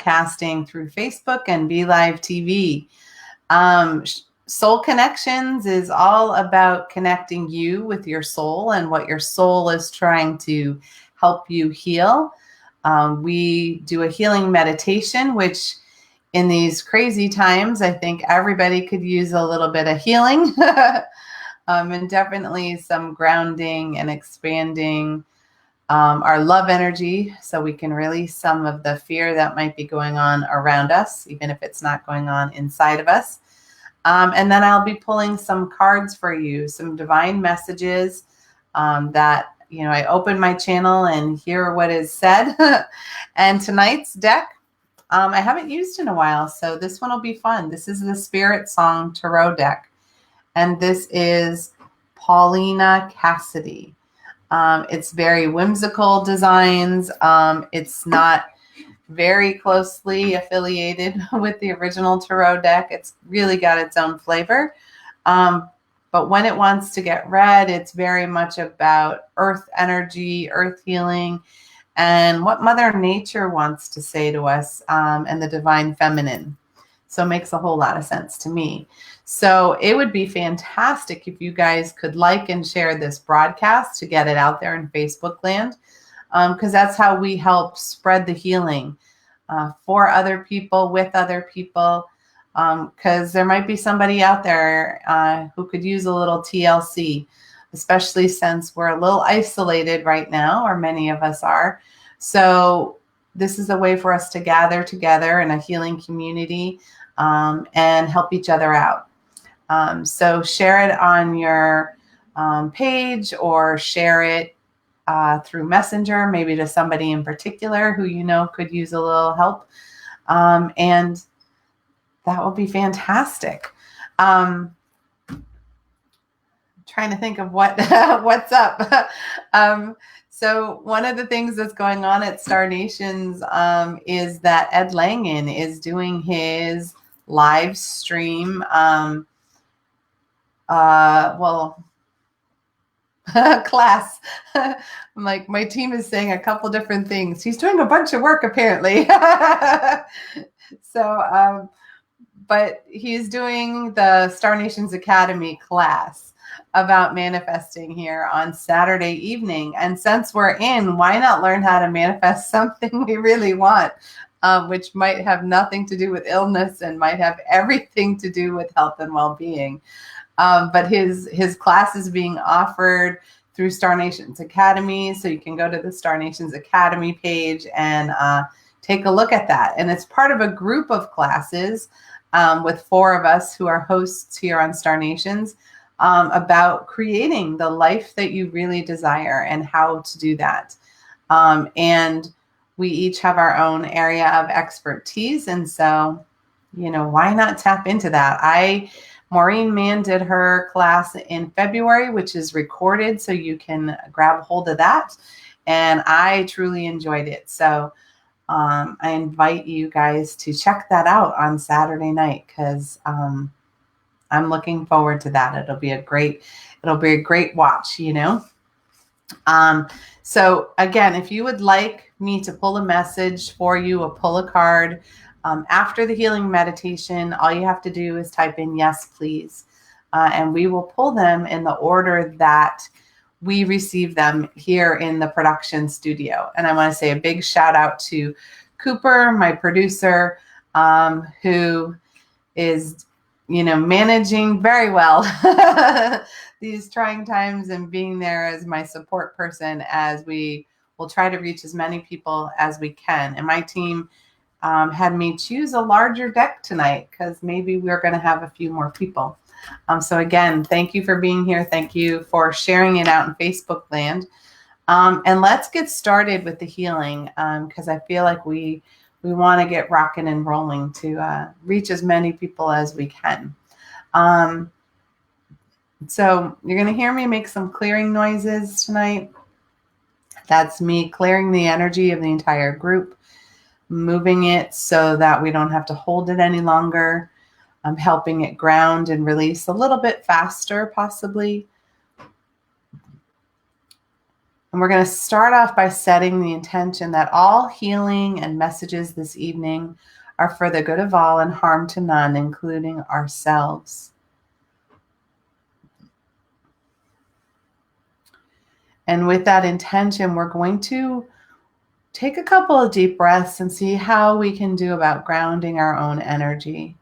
broadcasting through Facebook and Be Live TV. Soul Connections is all about connecting you with your soul and what your soul is trying to help you heal. We do a healing meditation, which in these crazy times, I think everybody could use a little bit of healing and definitely some grounding and expanding our love energy so we can release some of the fear that might be going on around us, even if it's not going on inside of us. And then I'll be pulling some cards for you, some divine messages that, you know, I open my channel and hear what is said. And tonight's deck, I haven't used in a while, so this one will be fun. This is the Spirit Song Tarot deck, and this is Paulina Cassidy. It's very whimsical designs. It's not very closely affiliated with the original tarot deck. It's really got its own flavor. But when it wants to get read, it's very much about earth energy, earth healing, and what Mother Nature wants to say to us, and the divine feminine. So it makes a whole lot of sense to me. So it would be fantastic if you guys could like and share this broadcast to get it out there in Facebook land, because that's how we help spread the healing for other people, with other people, because there might be somebody out there who could use a little TLC, especially since we're a little isolated right now, or many of us are. So this is a way for us to gather together in a healing community and help each other out. So share it on your page, or share it through Messenger, maybe to somebody in particular who you know could use a little help. And that will be fantastic. Trying to think of what what's up. So one of the things that's going on at Star Nations is that Ed Langen is doing his live stream. Class. I'm like, my team is saying a couple different things. He's doing a bunch of work apparently. So, but he's doing the Star Nations Academy class about manifesting here on Saturday evening. And since we're in, why not learn how to manifest something we really want, which might have nothing to do with illness and might have everything to do with health and well-being. But his class is being offered through Star Nations Academy. So you can go to the Star Nations Academy page and take a look at that. And it's part of a group of classes with 4 of us who are hosts here on Star Nations about creating the life that you really desire and how to do that. And we each have our own area of expertise. And so, you know, why not tap into that? Maureen Mann did her class in February, which is recorded, so you can grab hold of that. And I truly enjoyed it. So I invite you guys to check that out on Saturday night, because I'm looking forward to that. It'll be a great watch, you know. So again, if you would like me to pull a message for you, or pull a card, after the healing meditation, all you have to do is type in yes, please. And we will pull them in the order that we receive them here in the production studio. And I want to say a big shout out to Cooper, my producer, who is, you know, managing very well these trying times and being there as my support person as we will try to reach as many people as we can. And my team had me choose a larger deck tonight because maybe we're going to have a few more people. So again, thank you for being here. Thank you for sharing it out in Facebook land. And let's get started with the healing, because I feel like we want to get rocking and rolling to reach as many people as we can. So you're going to hear me make some clearing noises tonight. That's me clearing the energy of the entire group, moving it so that we don't have to hold it any longer. I'm helping it ground and release a little bit faster, possibly. And we're going to start off by setting the intention that all healing and messages this evening are for the good of all and harm to none, including ourselves. And with that intention, we're going to take a couple of deep breaths and see how we can do about grounding our own energy.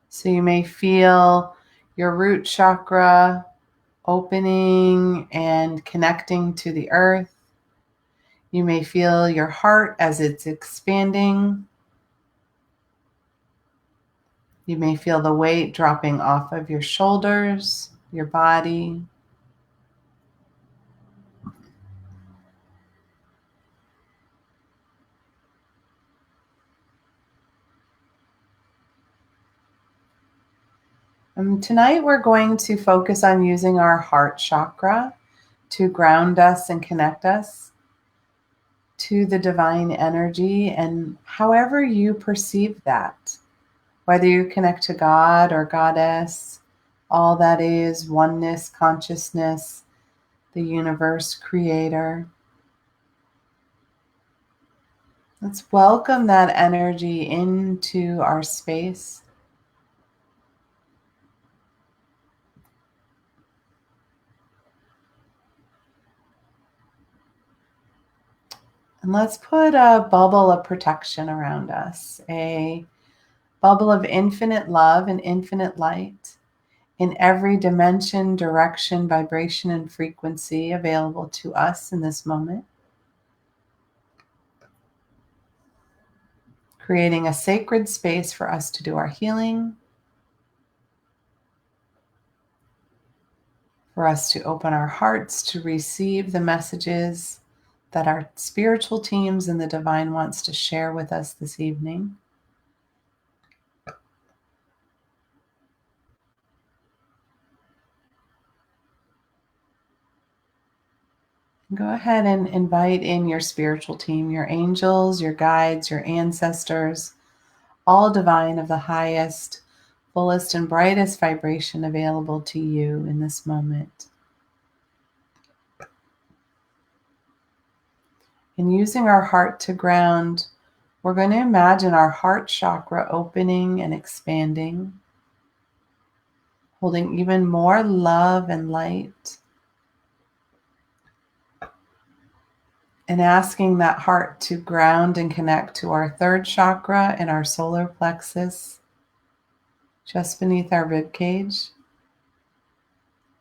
So you may feel your root chakra opening and connecting to the earth. You may feel your heart as it's expanding. You may feel the weight dropping off of your shoulders, your body. Tonight we're going to focus on using our heart chakra to ground us and connect us to the divine energy, and however you perceive that, whether you connect to God or Goddess, all that is, oneness, consciousness, the universe, creator. Let's welcome that energy into our space. And let's put a bubble of protection around us, a bubble of infinite love and infinite light in every dimension, direction, vibration, and frequency available to us in this moment. Creating a sacred space for us to do our healing, for us to open our hearts to receive the messages that our spiritual teams and the divine wants to share with us this evening. Go ahead and invite in your spiritual team, your angels, your guides, your ancestors, all divine of the highest, fullest, and brightest vibration available to you in this moment. In using our heart to ground, we're going to imagine our heart chakra opening and expanding, holding even more love and light, and asking that heart to ground and connect to our third chakra and our solar plexus, just beneath our rib cage,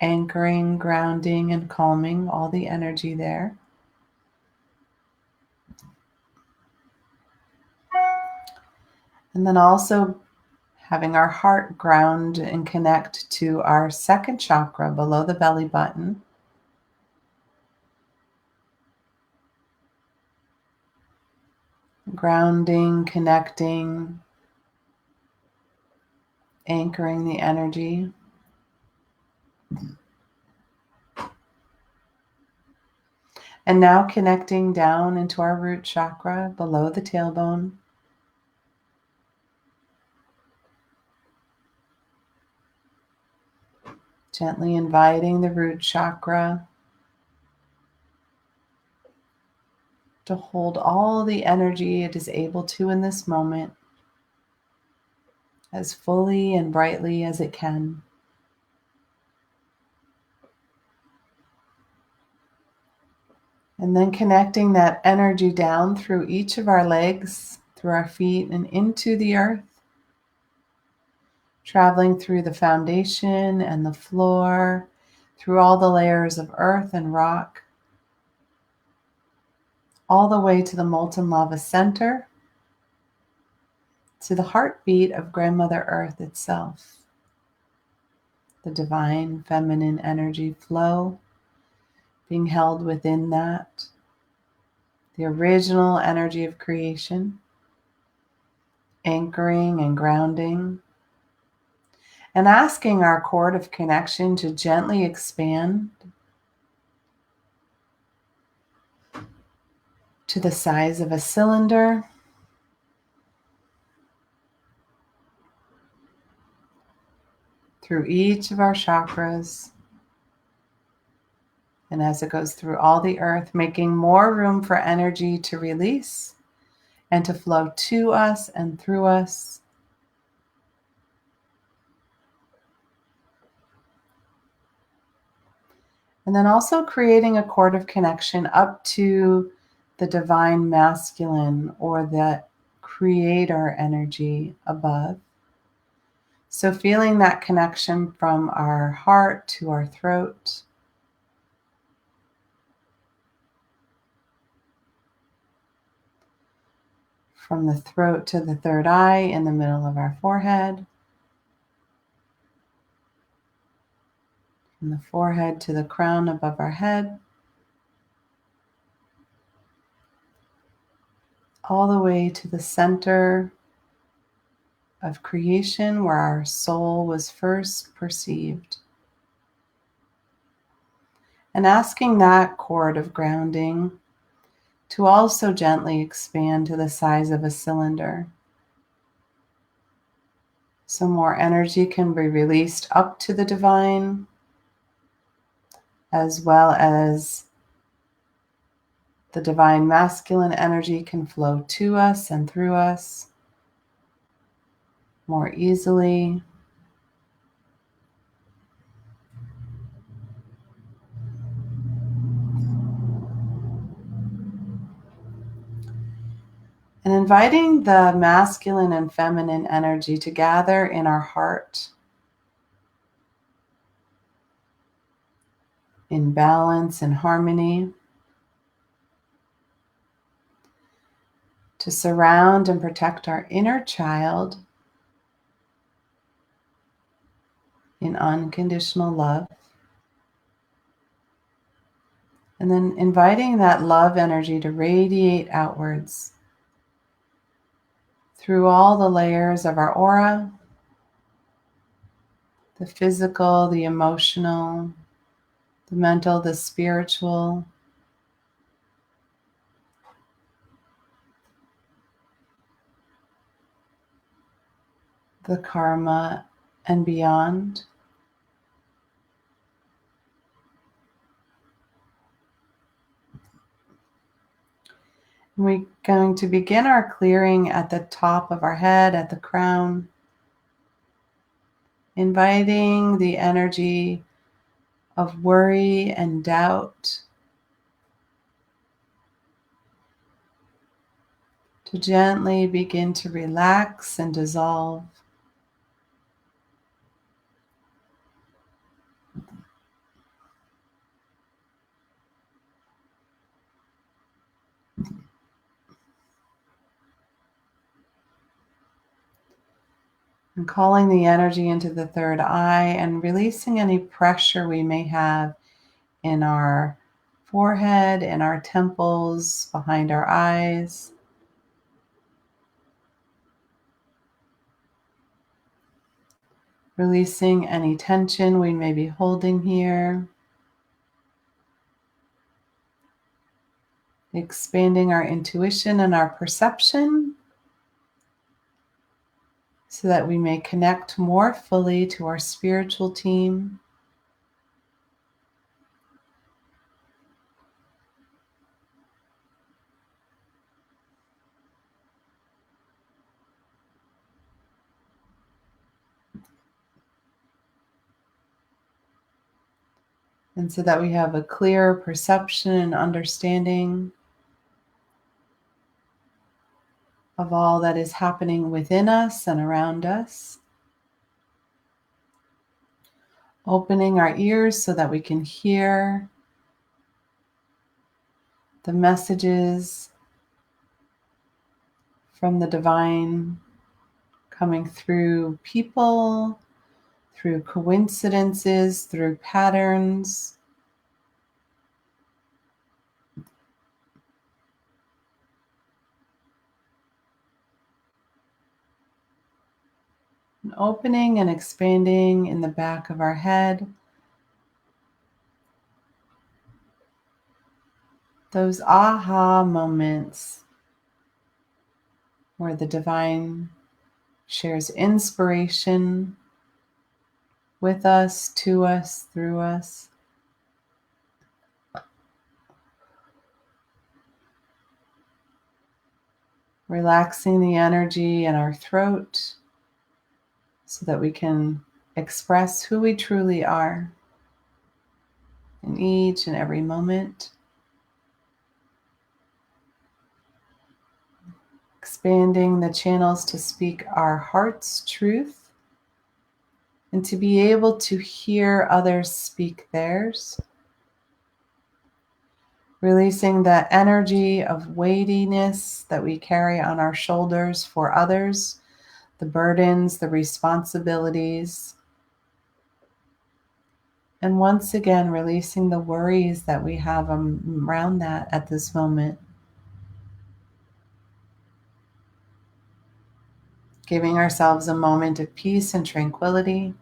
anchoring, grounding, and calming all the energy there. And then also having our heart ground and connect to our second chakra below the belly button. Grounding, connecting, anchoring the energy. And now connecting down into our root chakra below the tailbone. Gently inviting the root chakra to hold all the energy it is able to in this moment as fully and brightly as it can. And then connecting that energy down through each of our legs, through our feet, and into the earth, traveling through the foundation and the floor, through all the layers of earth and rock, all the way to the molten lava center, to the heartbeat of Grandmother Earth itself, the divine feminine energy flow being held within that, the original energy of creation, anchoring and grounding, and asking our cord of connection to gently expand to the size of a cylinder, through each of our chakras. And as it goes through all the earth, making more room for energy to release and to flow to us and through us. And then also creating a cord of connection up to the divine masculine or the creator energy above. So feeling that connection from our heart to our throat. From the throat to the third eye in the middle of our forehead. From the forehead to the crown above our head. All the way to the center of creation where our soul was first perceived. And asking that cord of grounding to also gently expand to the size of a cylinder. So more energy can be released up to the divine, as well as the divine masculine energy can flow to us and through us more easily. And inviting the masculine and feminine energy to gather in our heart in balance and harmony, to surround and protect our inner child in unconditional love. And then inviting that love energy to radiate outwards through all the layers of our aura, the physical, the emotional, the mental, the spiritual, the karma, and beyond. We're going to begin our clearing at the top of our head, at the crown, inviting the energy of worry and doubt to gently begin to relax and dissolve. And calling the energy into the third eye and releasing any pressure we may have in our forehead, in our temples, behind our eyes. Releasing any tension we may be holding here. Expanding our intuition and our perception so that we may connect more fully to our spiritual team. And so that we have a clear perception and understanding of all that is happening within us and around us. Opening our ears so that we can hear the messages from the divine coming through people, through coincidences, through patterns. And opening and expanding in the back of our head. Those aha moments where the divine shares inspiration with us, to us, through us. Relaxing the energy in our throat so that we can express who we truly are in each and every moment. Expanding the channels to speak our heart's truth and to be able to hear others speak theirs. Releasing the energy of weightiness that we carry on our shoulders for others, the burdens, the responsibilities. And once again, releasing the worries that we have around that at this moment. Giving ourselves a moment of peace and tranquility.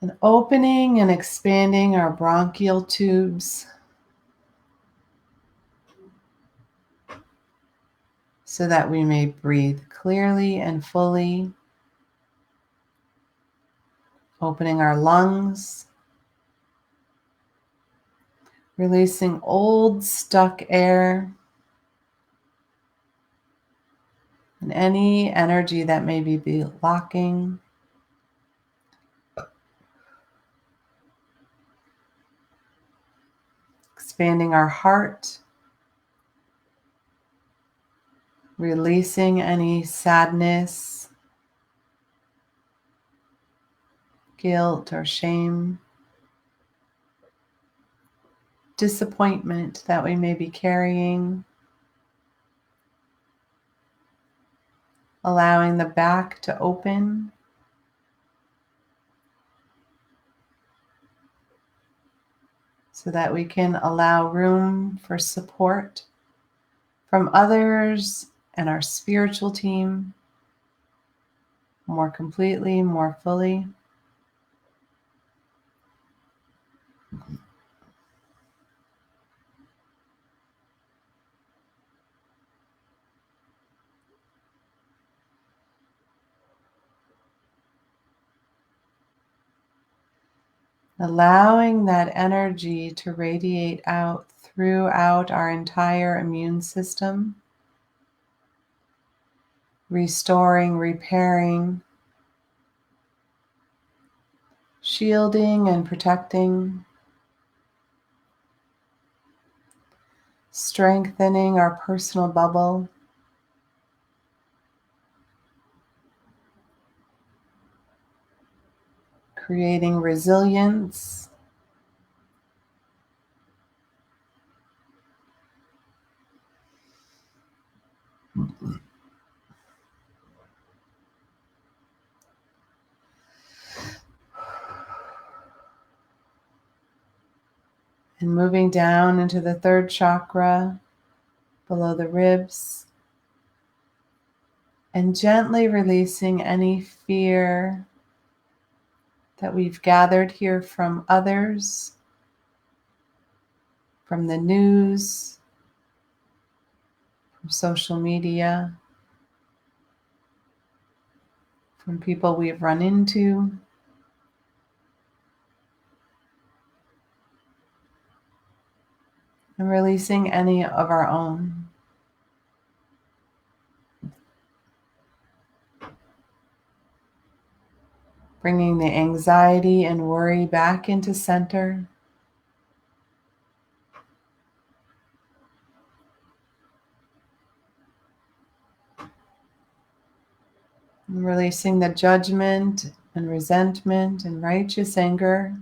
And opening and expanding our bronchial tubes so that we may breathe clearly and fully. Opening our lungs. Releasing old stuck air and any energy that may be blocking. Expanding our heart. Releasing any sadness, guilt, or shame. Disappointment that we may be carrying. Allowing the back to open. So that we can allow room for support from others and our spiritual team more completely, more fully. Allowing that energy to radiate out throughout our entire immune system, restoring, repairing, shielding and protecting, strengthening our personal bubble, creating resilience, and moving down into the third chakra below the ribs, and gently releasing any fear that we've gathered here from others, from the news, from social media, from people we've run into. And releasing any of our own. Bringing the anxiety and worry back into center. And releasing the judgment and resentment and righteous anger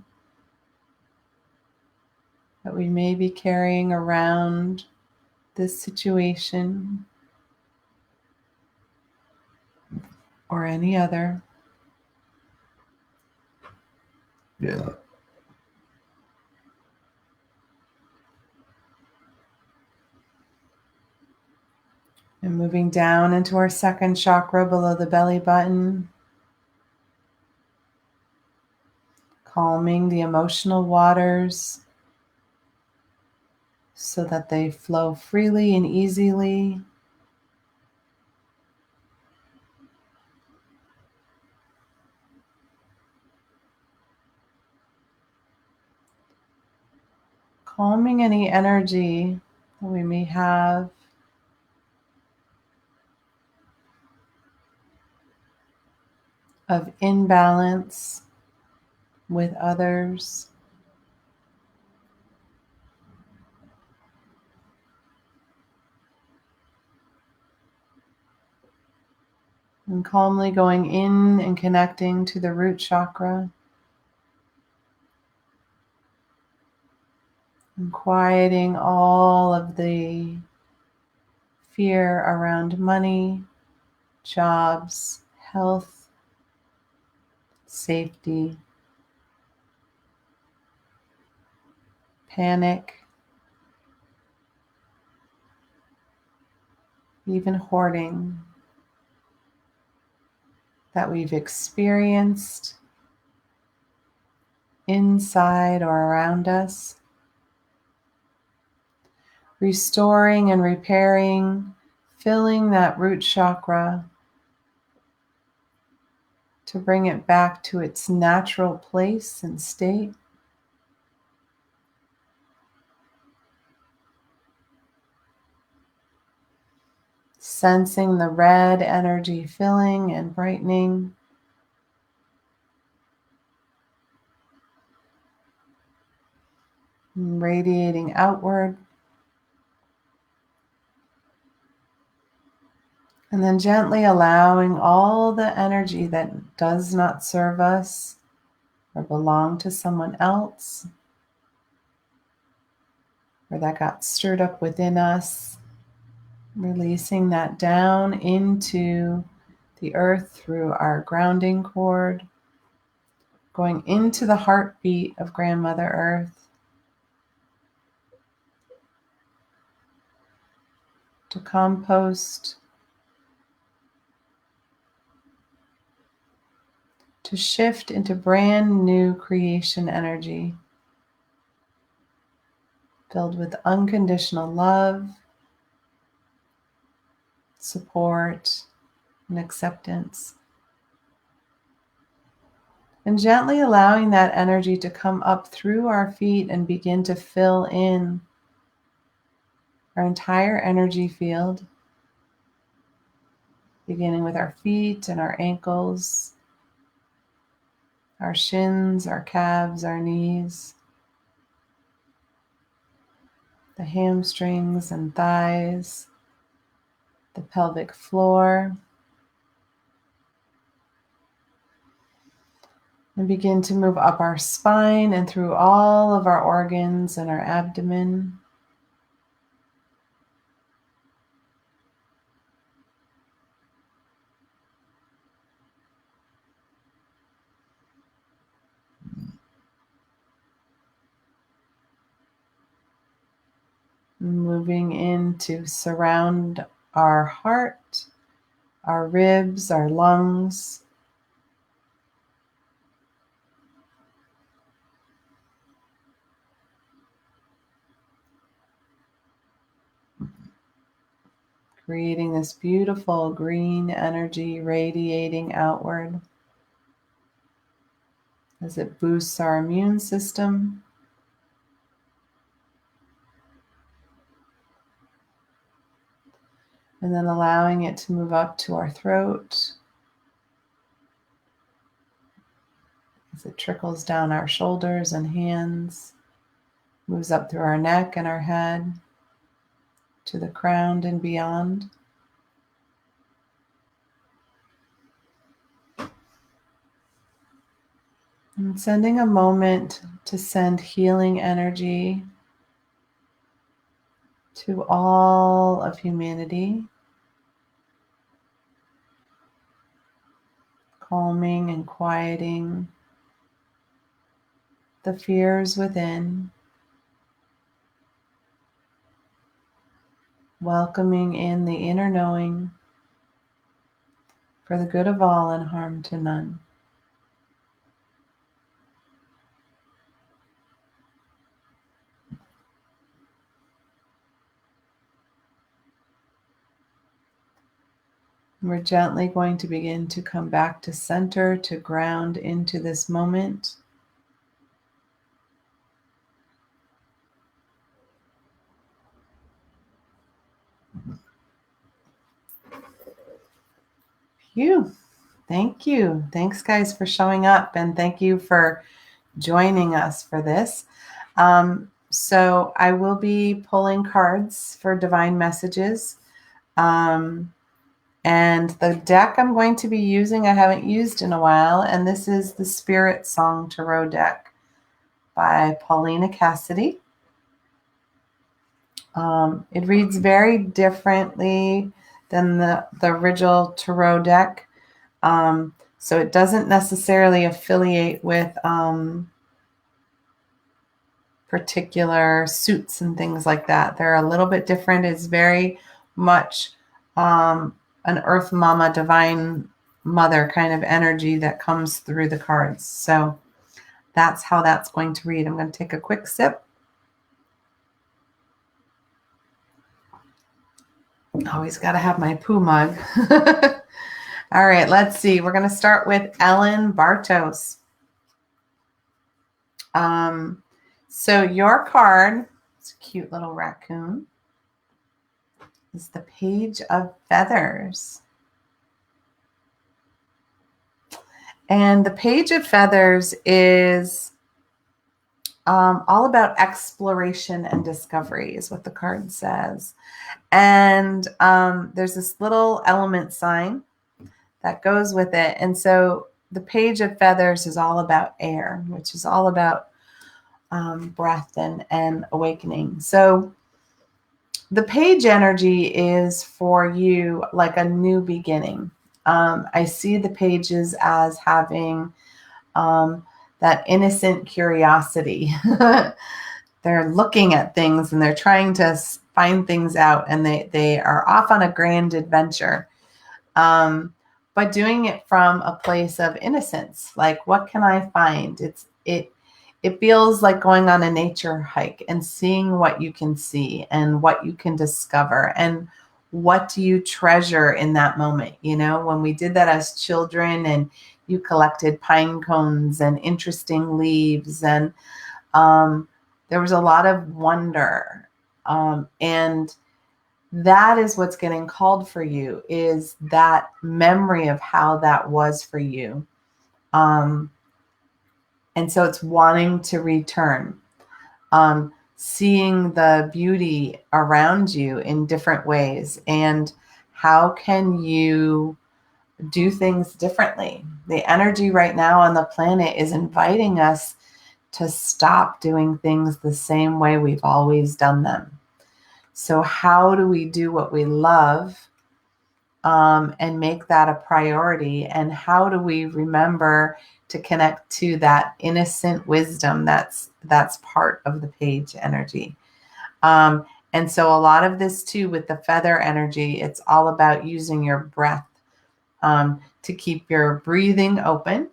that we may be carrying around this situation or any other. Yeah. And moving down into our second chakra below the belly button, calming the emotional waters, so that they flow freely and easily. Calming any energy that we may have of imbalance with others. And calmly going in and connecting to the root chakra. And quieting all of the fear around money, jobs, health, safety, panic, even hoarding that we've experienced inside or around us. Restoring and repairing, filling that root chakra to bring it back to its natural place and state. Sensing the red energy filling and brightening. And radiating outward. And then gently allowing all the energy that does not serve us or belong to someone else, or that got stirred up within us, releasing that down into the earth through our grounding cord, going into the heartbeat of Grandmother Earth to compost, to shift into brand new creation energy filled with unconditional love, support, and acceptance. And gently allowing that energy to come up through our feet and begin to fill in our entire energy field, beginning with our feet and our ankles, our shins, our calves, our knees, the hamstrings and thighs, the pelvic floor, and begin to move up our spine and through all of our organs and our abdomen. Moving in to surround our heart, our ribs, our lungs. Creating this beautiful green energy radiating outward as it boosts our immune system. And then allowing it to move up to our throat as it trickles down our shoulders and hands, moves up through our neck and our head to the crown and beyond. And sending a moment to send healing energy to all of humanity, calming and quieting the fears within, welcoming in the inner knowing for the good of all and harm to none. We're gently going to begin to come back to center, to ground into this moment. Phew. Thank you. Thanks, guys, for showing up, and thank you for joining us for this. So I will be pulling cards for divine messages. And the deck I'm going to be using, I haven't used in a while, and this is the Spirit Song Tarot deck by Paulina Cassidy. It reads very differently than the original tarot deck. So it doesn't necessarily affiliate with particular suits and things like that. They're a little bit different. It's very much an Earth Mama, Divine Mother kind of energy that comes through the cards. So that's how that's going to read. I'm going to take a quick sip. Always got to have my poo mug. All right, let's see. We're going to start with Ellen Bartos. So your card, it's a cute little raccoon, is the Page of Feathers. And the Page of Feathers is all about exploration and discovery, is what the card says. And there's this little element sign that goes with it. And so the Page of Feathers is all about air, which is all about breath and awakening. So the page energy is for you like a new beginning. I see the pages as having that innocent curiosity. They're looking at things and they're trying to find things out, and they are off on a grand adventure. But doing it from a place of innocence. Like, what can I find? It feels like going on a nature hike and seeing what you can see and what you can discover and what do you treasure in that moment. You know, when we did that as children and you collected pine cones and interesting leaves, and there was a lot of wonder. And that is what's getting called for you, is that memory of how that was for you. And so it's wanting to return, seeing the beauty around you in different ways. And how can you do things differently? The energy right now on the planet is inviting us to stop doing things the same way we've always done them. So how do we do what we love and make that a priority? And how do we remember to connect to that innocent wisdom that's part of the page energy? And so a lot of this too, with the feather energy, it's all about using your breath to keep your breathing open,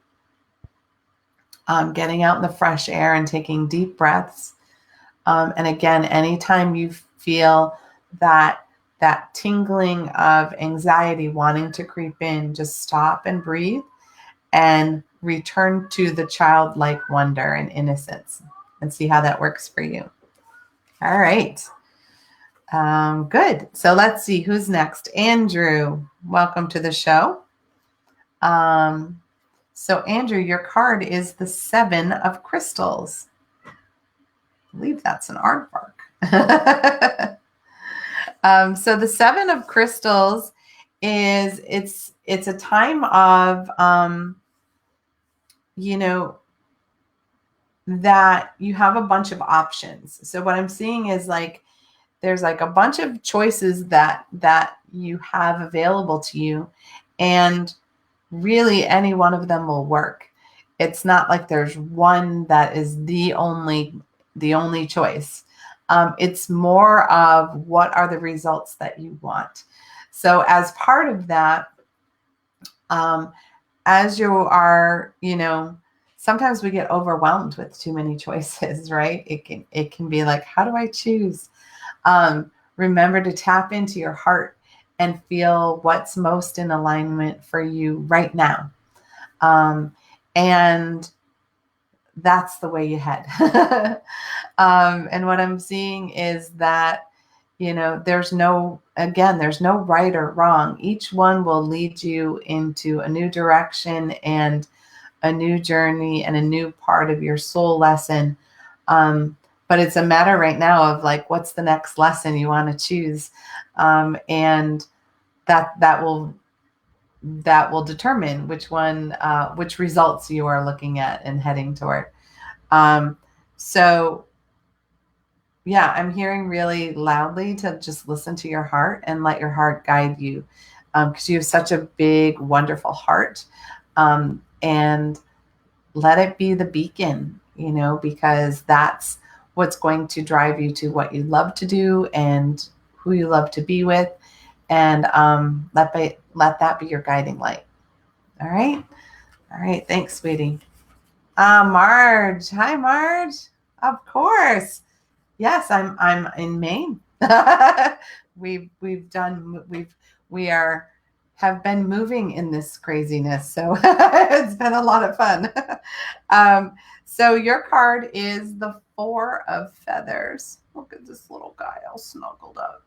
getting out in the fresh air and taking deep breaths. And again, anytime you feel that tingling of anxiety wanting to creep in, just stop and breathe and return to the childlike wonder and innocence, and see how that works for you. All right. Good. So let's see who's next. Andrew, welcome to the show. So Andrew, your card is the Seven of Crystals. I believe that's an aardvark. So the Seven of Crystals is it's a time of that you have a bunch of options. So what I'm seeing is like there's like a bunch of choices that you have available to you, and really any one of them will work. It's not like there's one that is the only choice. It's more of what are the results that you want. So as part of that, as you are, sometimes we get overwhelmed with too many choices, right? It can be like, how do I choose? Remember to tap into your heart and feel what's most in alignment for you right now. And that's the way you head. And what I'm seeing is that, there's no right or wrong. Each one will lead you into a new direction and a new journey and a new part of your soul lesson. But it's a matter right now of like, what's the next lesson you want to choose? And that will determine which results you are looking at and heading toward. So yeah, I'm hearing really loudly to just listen to your heart and let your heart guide you, because you have such a big, wonderful heart, and let it be the beacon, because that's what's going to drive you to what you love to do and who you love to be with, and let that be your guiding light. All right. Thanks, sweetie. Marge. Hi, Marge. Of course. Yes, I'm in Maine. We have been moving in this craziness, so it's been a lot of fun. So your card is the Four of Feathers. Look at this little guy all snuggled up.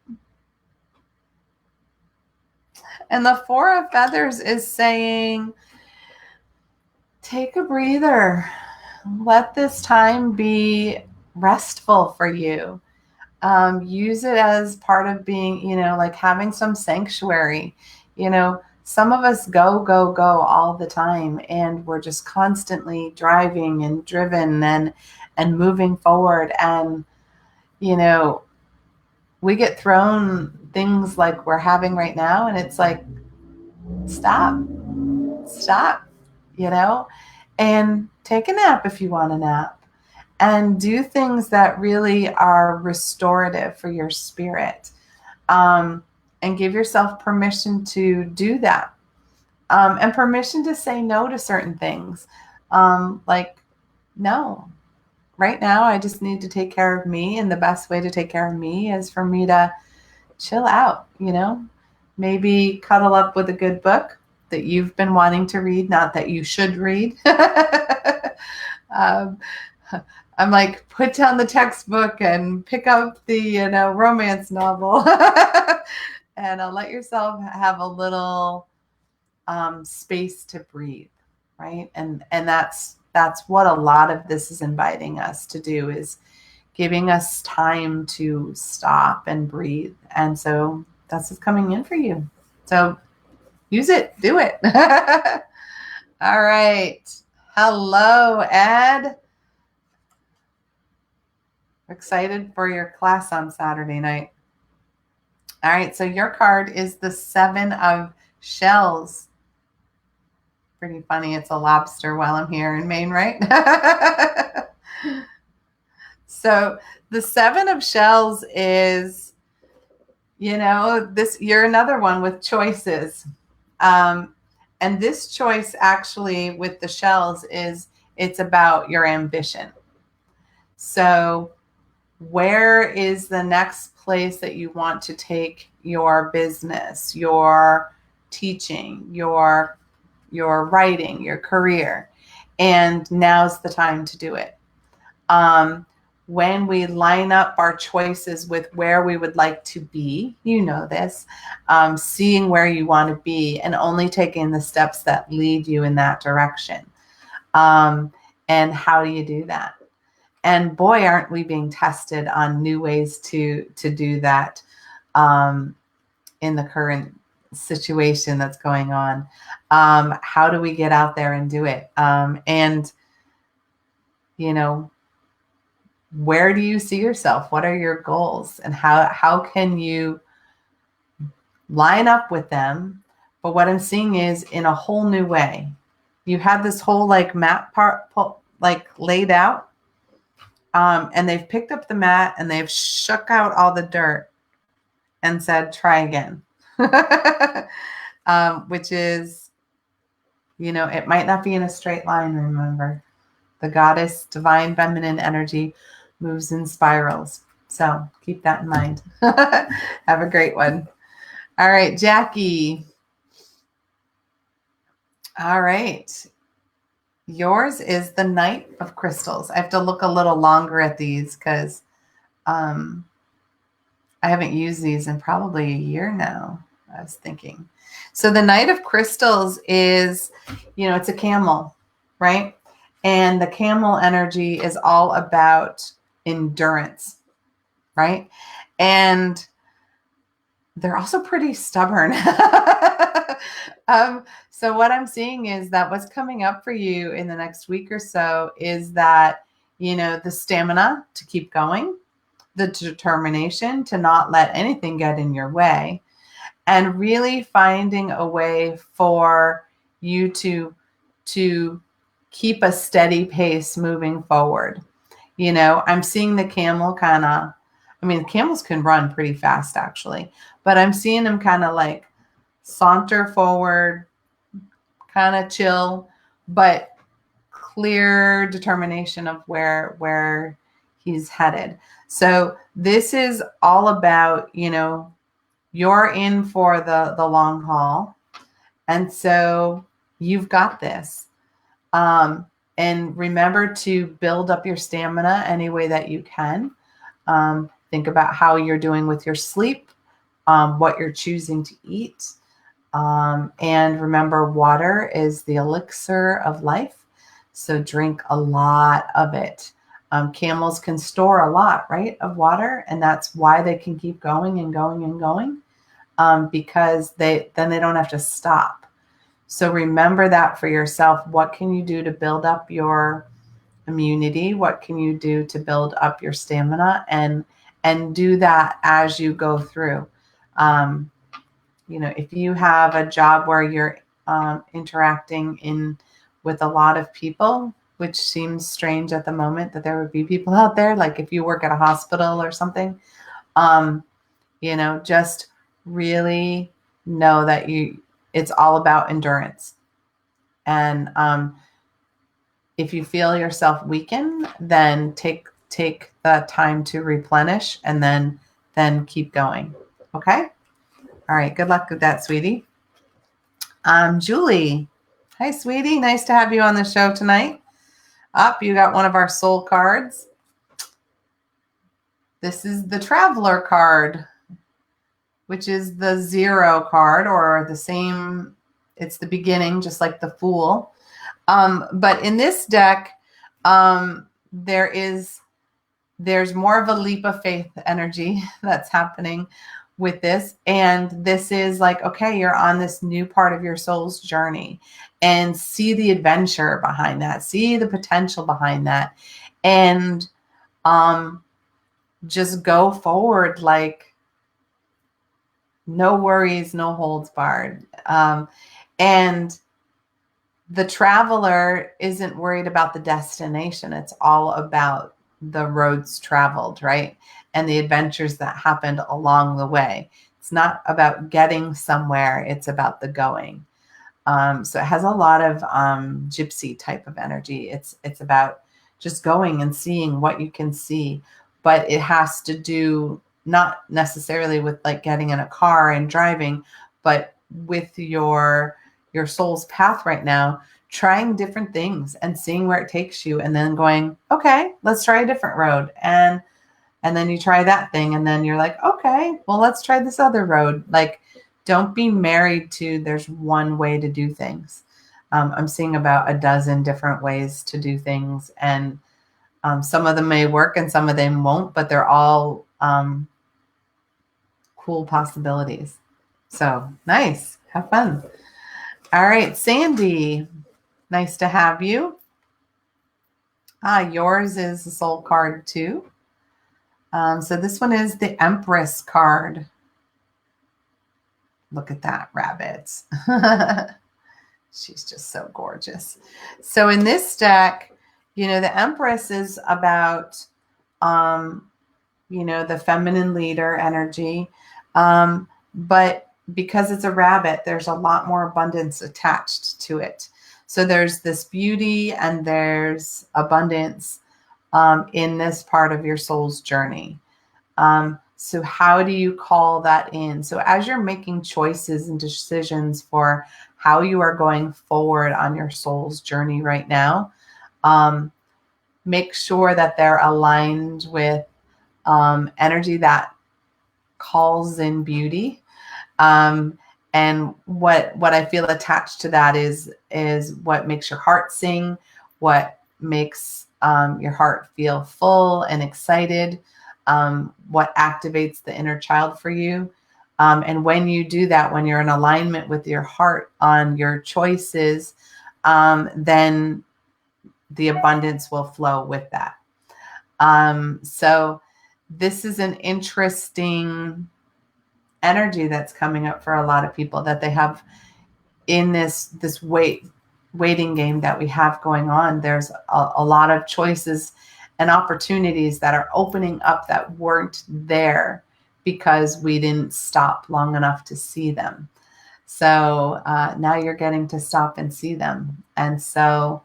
And the Four of Feathers is saying, take a breather. Let this time be restful for you. Use it as part of being, like having some sanctuary. Some of us go all the time, and we're just constantly driving and driven and moving forward. And, we get thrown things like we're having right now, and it's like, stop, and take a nap if you want a nap, and do things that really are restorative for your spirit, and give yourself permission to do that, and permission to say no to certain things. Like, no, right now I just need to take care of me, and the best way to take care of me is for me to chill out, maybe cuddle up with a good book that you've been wanting to read, not that you should read. I'm like, put down the textbook and pick up the, romance novel, and let yourself have a little space to breathe, right? And that's what a lot of this is inviting us to do, is giving us time to stop and breathe. And so that's what's coming in for you. So use it, do it. All right. Hello, Ed. Excited for your class on Saturday night. All right, so your card is the Seven of Shells. Pretty funny. It's a lobster while I'm here in Maine, right? So the Seven of Shells is, you're another one with choices. And this choice actually with the shells it's about your ambition. So where is the next place that you want to take your business, your teaching, your writing, your career? And now's the time to do it. When we line up our choices with where we would like to be, this, seeing where you want to be and only taking the steps that lead you in that direction. And how do you do that? And boy, aren't we being tested on new ways to do that in the current situation that's going on. How do we get out there and do it? And, where do you see yourself? What are your goals? And how can you line up with them? But what I'm seeing is in a whole new way. You have this whole map part laid out. And they've picked up the mat and they've shook out all the dirt and said, try again. Which is, it might not be in a straight line, remember. The goddess, divine feminine energy moves in spirals. So keep that in mind. Have a great one. All right, Jackie. All right. Yours is the Knight of Crystals. I have to look a little longer at these because I haven't used these in probably a year now, I was thinking. So the Knight of Crystals is, it's a camel, right? And the camel energy is all about endurance, right? And they're also pretty stubborn. So what I'm seeing is that what's coming up for you in the next week or so is that, the stamina to keep going, the determination to not let anything get in your way, and really finding a way for you to keep a steady pace moving forward. I'm seeing the camel camels can run pretty fast actually, but I'm seeing them kind of like saunter forward, kind of chill, but clear determination of where he's headed. So this is all about, you're in for the long haul. And so you've got this. And remember to build up your stamina any way that you can. Think about how you're doing with your sleep, what you're choosing to eat. And remember, water is the elixir of life. So drink a lot of it. Camels can store a lot, right, of water. And that's why they can keep going and going and going, because they don't have to stop. So remember that for yourself. What can you do to build up your immunity? What can you do to build up your stamina? And do that as you go through. If you have a job where you're interacting with a lot of people, which seems strange at the moment that there would be people out there, like if you work at a hospital or something, just really know that it's all about endurance. And if you feel yourself weaken, then take the time to replenish and then keep going. Okay? All right. Good luck with that, sweetie. Julie. Hi, sweetie. Nice to have you on the show tonight. You got one of our soul cards. This is the Traveler card, which is the 0 card, or the same. It's the beginning, just like the Fool. But in this deck, there's more of a leap of faith energy that's happening with this. And this is like, okay, you're on this new part of your soul's journey, and see the adventure behind that, see the potential behind that, and just go forward, like no worries, no holds barred. And the Traveler isn't worried about the destination. It's all about the roads traveled, right? And the adventures that happened along the way. It's not about getting somewhere. It's about the going. So it has a lot of gypsy type of energy. It's about just going and seeing what you can see, but it has to do not necessarily with like getting in a car and driving, but with your soul's path right now, trying different things and seeing where it takes you, and then going, okay, let's try a different road. And then you try that thing, and then you're like, okay, well, let's try this other road. Like, don't be married to there's one way to do things. I'm seeing about a dozen different ways to do things, and some of them may work and some of them won't, but they're all cool possibilities. So nice. Have fun. All right, Sandy. Nice to have you. Yours is the soul card too. So this one is the Empress card. Look at that, rabbits. She's just so gorgeous. So in this deck, the Empress is about, the feminine leader energy. But because it's a rabbit, there's a lot more abundance attached to it. So there's this beauty and there's abundance in this part of your soul's journey. So how do you call that in? So as you're making choices and decisions for how you are going forward on your soul's journey right now, make sure that they're aligned with energy that calls in beauty. And what I feel attached to that is what makes your heart sing, what makes your heart feel full and excited, what activates the inner child for you. And when you do that, when you're in alignment with your heart on your choices, then the abundance will flow with that. So this is an interesting energy that's coming up for a lot of people, that they have in this waiting game that we have going on. There's a lot of choices and opportunities that are opening up that weren't there because we didn't stop long enough to see them. So now you're getting to stop and see them. And so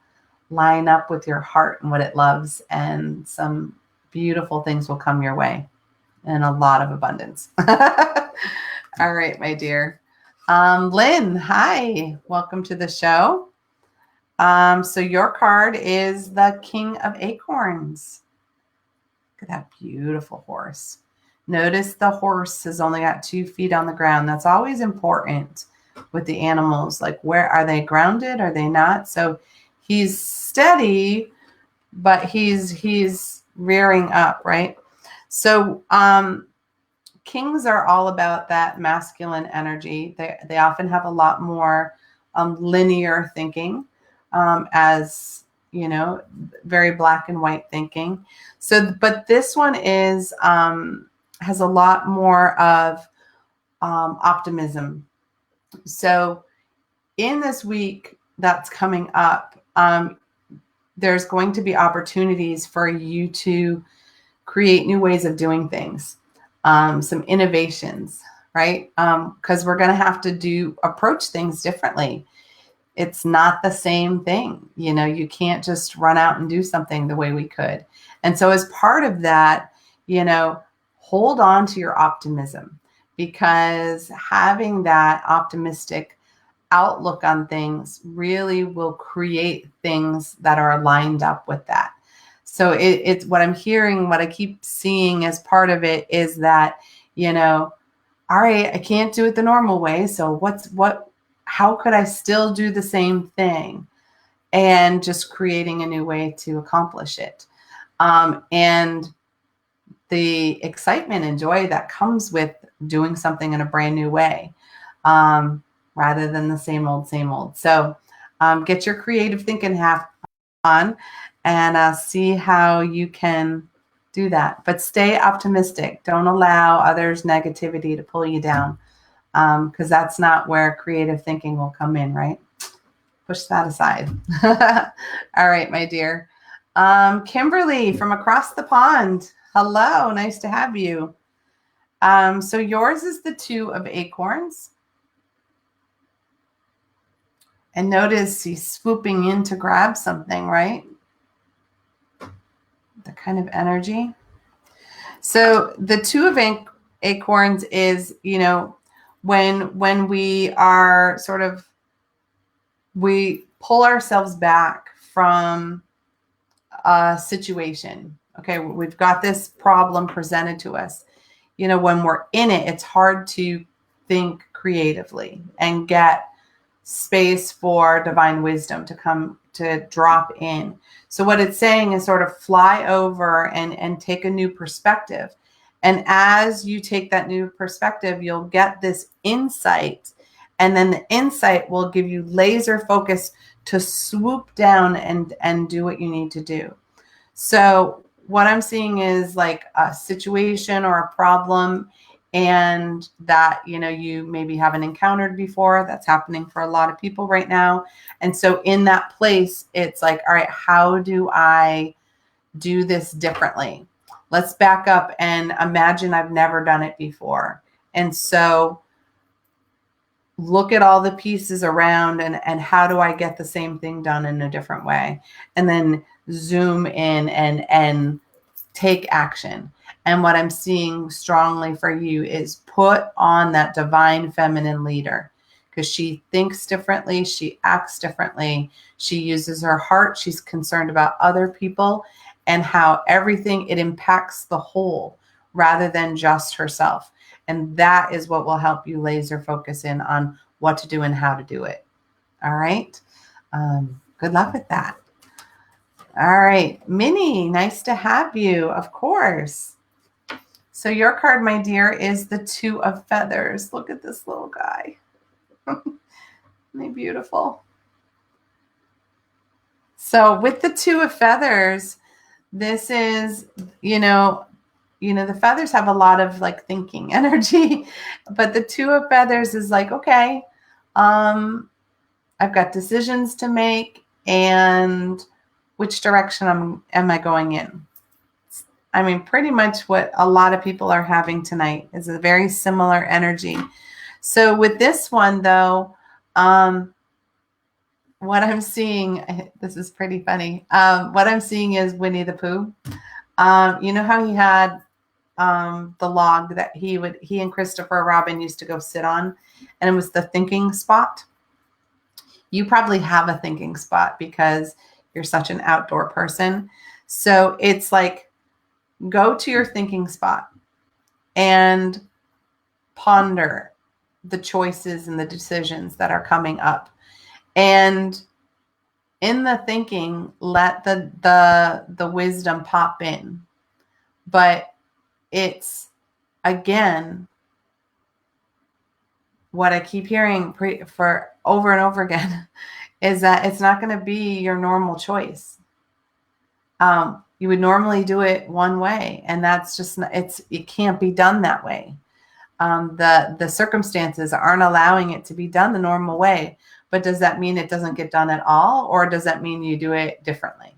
line up with your heart and what it loves, and some beautiful things will come your way, and a lot of abundance. All right, my dear. Lynn, hi. Welcome to the show. So your card is the King of Acorns. Look at that beautiful horse. Notice the horse has only got 2 feet on the ground. That's always important with the animals. Like, where are they grounded? Are they not? So he's steady, but he's rearing up, right? So kings are all about that masculine energy. They often have a lot more linear thinking, as you know, very black and white thinking. So, but this one is has a lot more of optimism. So in this week that's coming up, there's going to be opportunities for you to create new ways of doing things, some innovations, right? Because we're going to have to approach things differently. It's not the same thing. You know, you can't just run out and do something the way we could. And so as part of that, you know, hold on to your optimism, because having that optimistic outlook on things really will create things that are lined up with that. So it's what I'm hearing, what I keep seeing as part of it is that, you know, all right, I can't do it the normal way. So how could I still do the same thing? And just creating a new way to accomplish it. And the excitement and joy that comes with doing something in a brand new way, rather than the same old, same old. So get your creative thinking hat on and see how you can do that. But stay optimistic. Don't allow others' negativity to pull you down, because that's not where creative thinking will come in, right? Push that aside. All right, my dear. Kimberly from across the pond. Hello, nice to have you. So yours is the 2 of Acorns. And notice he's swooping in to grab something, right? The kind of energy. So the 2 of Acorns is, you know, when we are we pull ourselves back from a situation. Okay, we've got this problem presented to us. You know, when we're in it, it's hard to think creatively and get space for divine wisdom to come to drop in. So what it's saying is sort of fly over and take a new perspective. And as you take that new perspective, you'll get this insight. And then the insight will give you laser focus to swoop down and do what you need to do. So what I'm seeing is like a situation or a problem, and that, you know, you maybe haven't encountered before. That's happening for a lot of people right now. And so in that place, it's like, all right, how do I do this differently? Let's back up and imagine I've never done it before. And so look at all the pieces around and how do I get the same thing done in a different way? And then zoom in and take action. And what I'm seeing strongly for you is put on that divine feminine leader, because she thinks differently. She acts differently. She uses her heart. She's concerned about other people and how everything, it impacts the whole rather than just herself. And that is what will help you laser focus in on what to do and how to do it. All right. Good luck with that. All right. Minnie, nice to have you, of course. So your card, my dear, is the Two of Feathers. Look at this little guy. Isn't he beautiful? So with the Two of Feathers, this is, the feathers have a lot of like thinking energy, but the Two of Feathers is like, okay, I've got decisions to make, and which direction am I going in? I mean, pretty much what a lot of people are having tonight is a very similar energy. So with this one, though, what I'm seeing, this is pretty funny. What I'm seeing is Winnie the Pooh. You know how he had the log that he and Christopher Robin used to go sit on, and it was the thinking spot. You probably have a thinking spot because you're such an outdoor person. So it's like, go to your thinking spot and ponder the choices and the decisions that are coming up. And in the thinking, let the wisdom pop in. But it's, again, what I keep hearing for over and over again is that it's not going to be your normal choice. You would normally do it one way, and that's just, it can't be done that way. The circumstances aren't allowing it to be done the normal way. But does that mean it doesn't get done at all? Or does that mean you do it differently?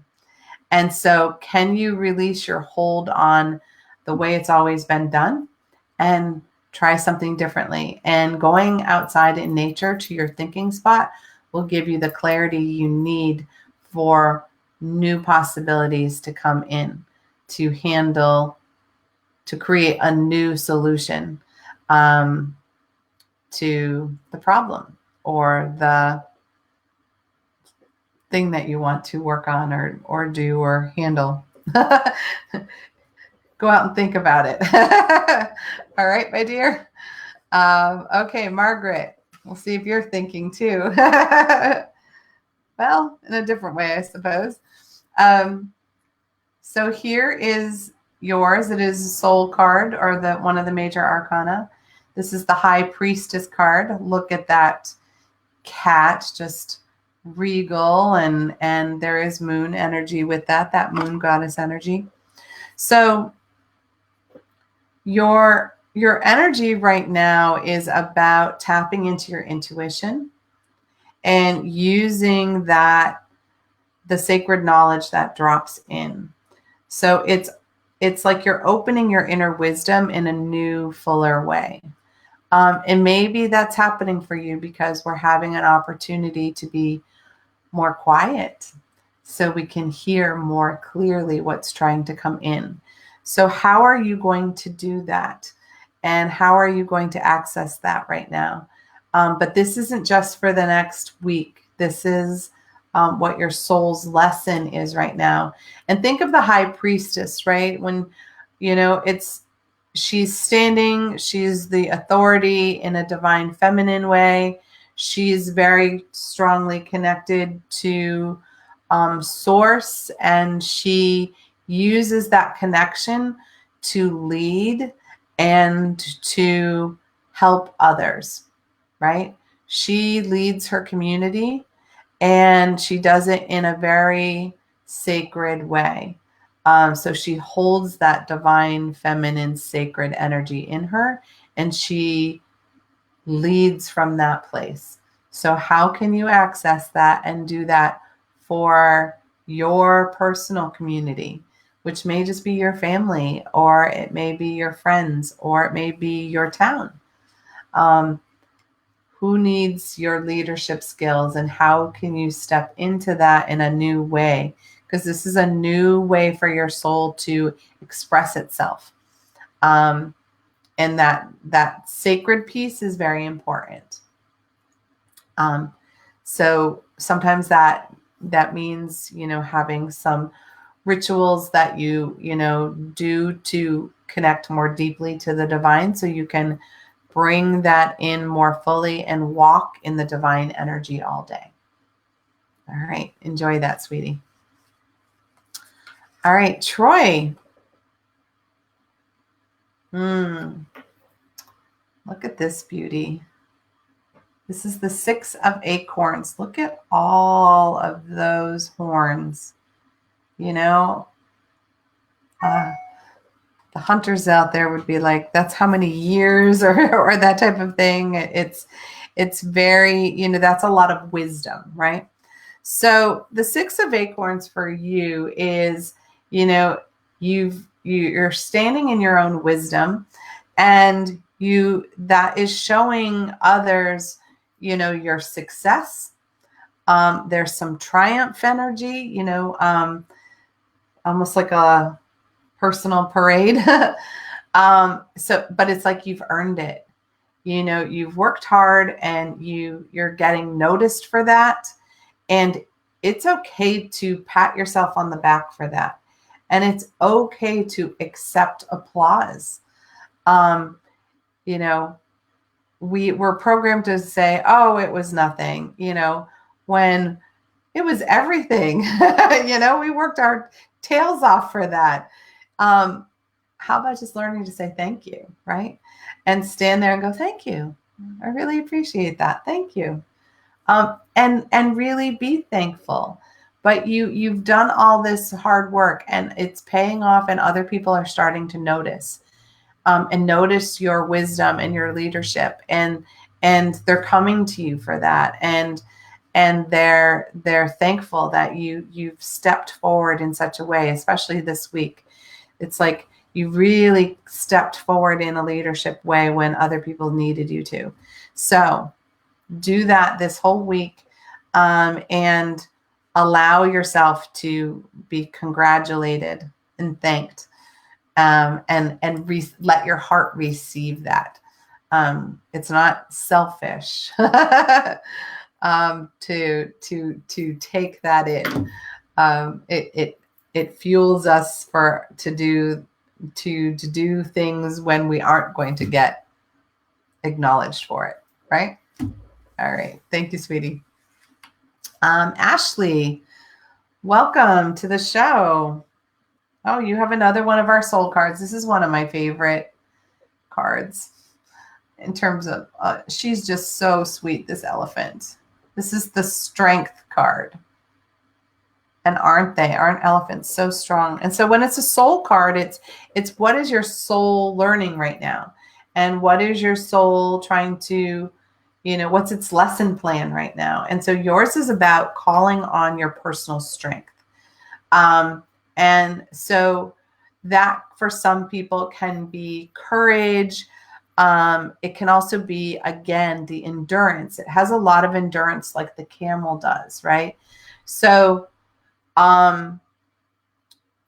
And so can you release your hold on the way it's always been done and try something differently? And going outside in nature to your thinking spot will give you the clarity you need for new possibilities to come in, to handle, to create a new solution to the problem or the thing that you want to work on or do or handle. Go out and think about it. All right, my dear. Okay, Margaret, we'll see if you're thinking too. Well, in a different way, I suppose. So here is yours. It is a soul card, or one of the major arcana. This is the High Priestess card. Look at that cat, just regal, and there is moon energy with that moon goddess energy. So your energy right now is about tapping into your intuition and using the sacred knowledge that drops in. So it's like you're opening your inner wisdom in a new, fuller way. And maybe that's happening for you because we're having an opportunity to be more quiet so we can hear more clearly what's trying to come in. So how are you going to do that? And how are you going to access that right now? But this isn't just for the next week. This is what your soul's lesson is right now. And think of the High Priestess, right? When, she's standing, she's the authority in a divine feminine way. She's very strongly connected to source, and she uses that connection to lead and to help others, right? She leads her community, and she does it in a very sacred way. So she holds that divine, feminine, sacred energy in her, and she leads from that place. So how can you access that and do that for your personal community, which may just be your family, or it may be your friends, or it may be your town? Who needs your leadership skills, and how can you step into that in a new way? Because this is a new way for your soul to express itself. And that sacred piece is very important. So sometimes that means, having some rituals that you do to connect more deeply to the divine, so you can bring that in more fully and walk in the divine energy all day. All right. Enjoy that, sweetie. All right, Troy. Look at this beauty. This is the 6 of Acorns. Look at all of those horns. The hunters out there would be like, that's how many years or that type of thing. It's very, that's a lot of wisdom, right? So the 6 of Acorns for you is, you're standing in your own wisdom, and that is showing others, your success. There's some triumph energy, almost like a personal parade. But it's like you've earned it. You've worked hard, and you're getting noticed for that. And it's okay to pat yourself on the back for that. And it's okay to accept applause. We're programmed to say, oh, it was nothing, when it was everything. We worked our tails off for that. How about just learning to say thank you, right? And stand there and go, thank you. I really appreciate that. Thank you. And really be thankful. But you've done all this hard work, and it's paying off, and other people are starting to notice. And notice your wisdom and your leadership, and they're coming to you for that, and they're thankful that you've stepped forward in such a way, especially this week. It's like you really stepped forward in a leadership way when other people needed you to. So do that this whole week, and allow yourself to be congratulated and thanked. Let your heart receive that. It's not selfish to take that in. It fuels us to do things when we aren't going to get acknowledged for it, right? All right. Thank you, sweetie. Ashley, welcome to the show. Oh, you have another one of our soul cards. This is one of my favorite cards in terms of, she's just so sweet, this elephant. This is the Strength card. And aren't elephants so strong? And so when it's a soul card, it's what is your soul learning right now? And what is your soul trying to, what's its lesson plan right now? And so yours is about calling on your personal strength. And so that for some people can be courage. It can also be, again, the endurance. It has a lot of endurance like the camel does, right? So, and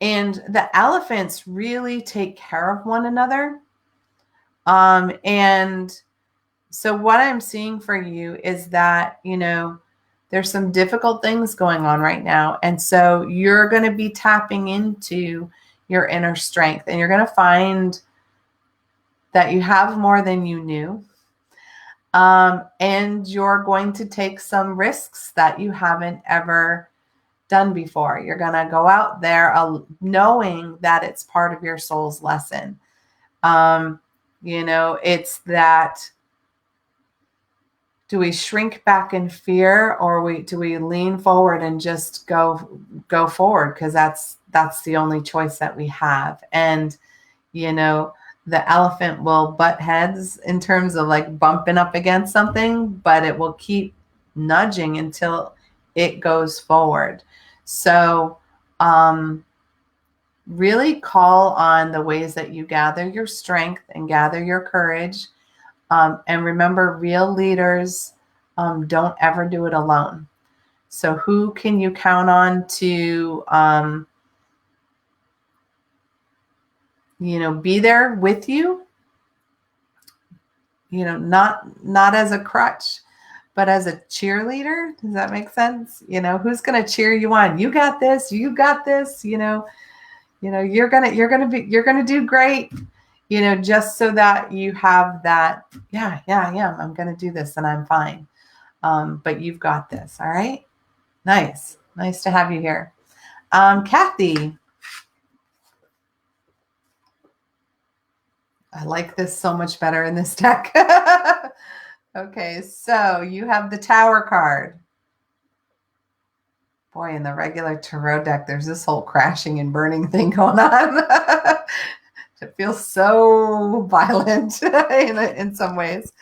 the elephants really take care of one another. And so what I'm seeing for you is that, there's some difficult things going on right now. And so you're going to be tapping into your inner strength, and you're going to find that you have more than you knew. And you're going to take some risks that you haven't ever done before. You're going to go out there knowing that it's part of your soul's lesson. It's that, do we shrink back in fear, or do we lean forward and just go forward? Because that's the only choice that we have. And, the elephant will butt heads in terms of like bumping up against something, but it will keep nudging until it goes forward. So, really call on the ways that you gather your strength and gather your courage. And remember, real leaders don't ever do it alone. So who can you count on to be there with you, not as a crutch, but as a cheerleader. Does that make sense? Who's going to cheer you on? You got this, you got this, you're going to do great, just so that you have that, yeah, I'm going to do this and I'm fine. But you've got this. All right. Nice to have you here. Kathy, I like this so much better in this deck. Okay, so you have the Tower card. Boy, in the regular tarot deck, there's this whole crashing and burning thing going on. It feels so violent in some ways.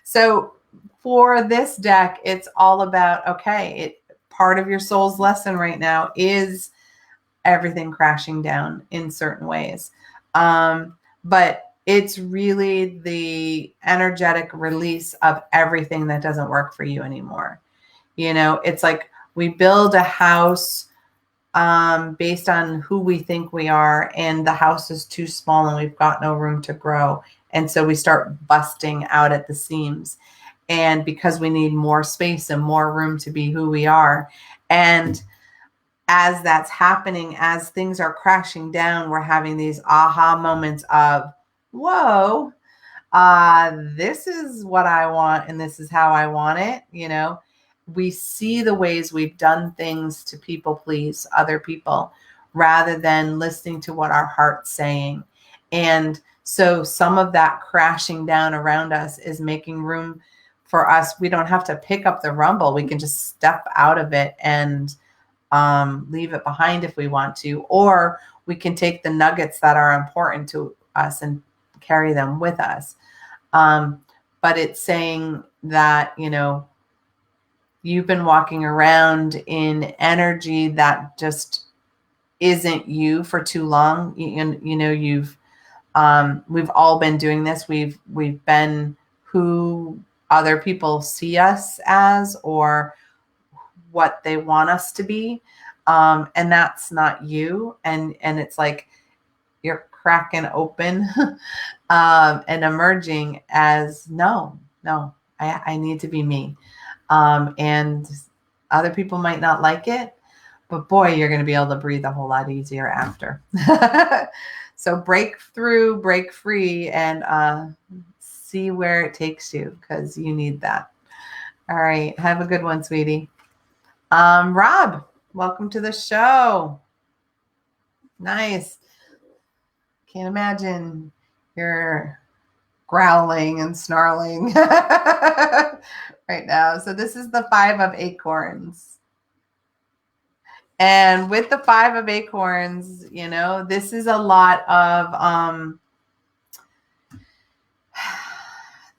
So for this deck, it's all about, okay, part of your soul's lesson right now is everything crashing down in certain ways. But it's really the energetic release of everything that doesn't work for you anymore. It's like we build a house based on who we think we are, and the house is too small and we've got no room to grow. And so we start busting out at the seams. And because we need more space and more room to be who we are. And as that's happening, as things are crashing down, we're having these aha moments of, whoa, this is what I want and this is how I want it. We see the ways we've done things to people please other people rather than listening to what our heart's saying. And so some of that crashing down around us is making room for us. We don't have to pick up the rumble. We can just step out of it and leave it behind if we want to, or we can take the nuggets that are important to us and carry them with us. But it's saying that, you've been walking around in energy that just isn't you for too long. We've all been doing this. We've been who other people see us as or what they want us to be. And that's not you. And it's like you're cracking open and emerging as, no, I need to be me. And other people might not like it, but boy, you're going to be able to breathe a whole lot easier after. So break through, break free, and see where it takes you, because you need that. All right. Have a good one, sweetie. Rob, welcome to the show. Nice. Can't imagine you're growling and snarling right now. So this is the 5 of Acorns. And with the 5 of Acorns, this is a lot of,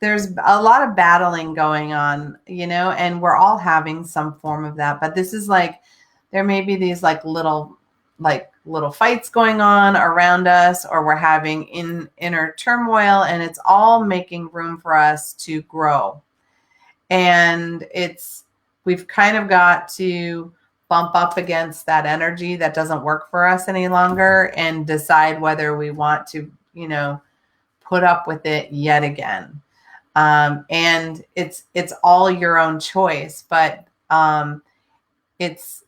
there's a lot of battling going on, and we're all having some form of that. But this is like, there may be these little fights going on around us, or we're having inner turmoil, and it's all making room for us to grow. And we've kind of got to bump up against that energy that doesn't work for us any longer and decide whether we want to, put up with it yet again. And it's all your own choice, but it's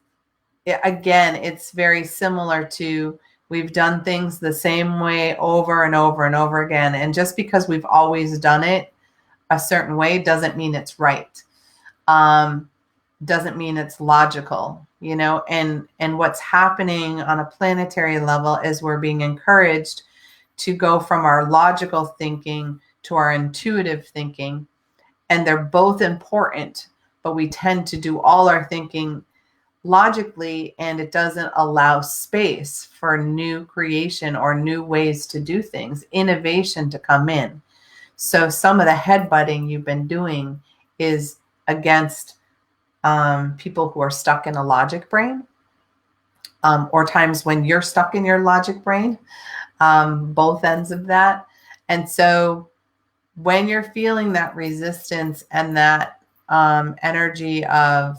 very similar to, we've done things the same way over and over and over again. And just because we've always done it a certain way doesn't mean it's right. Doesn't mean it's logical, and what's happening on a planetary level is we're being encouraged to go from our logical thinking to our intuitive thinking. And they're both important, but we tend to do all our thinking logically, and it doesn't allow space for new creation or new ways to do things, innovation to come in. So some of the headbutting you've been doing is against people who are stuck in a logic brain, or times when you're stuck in your logic brain, both ends of that. And so when you're feeling that resistance and that energy of,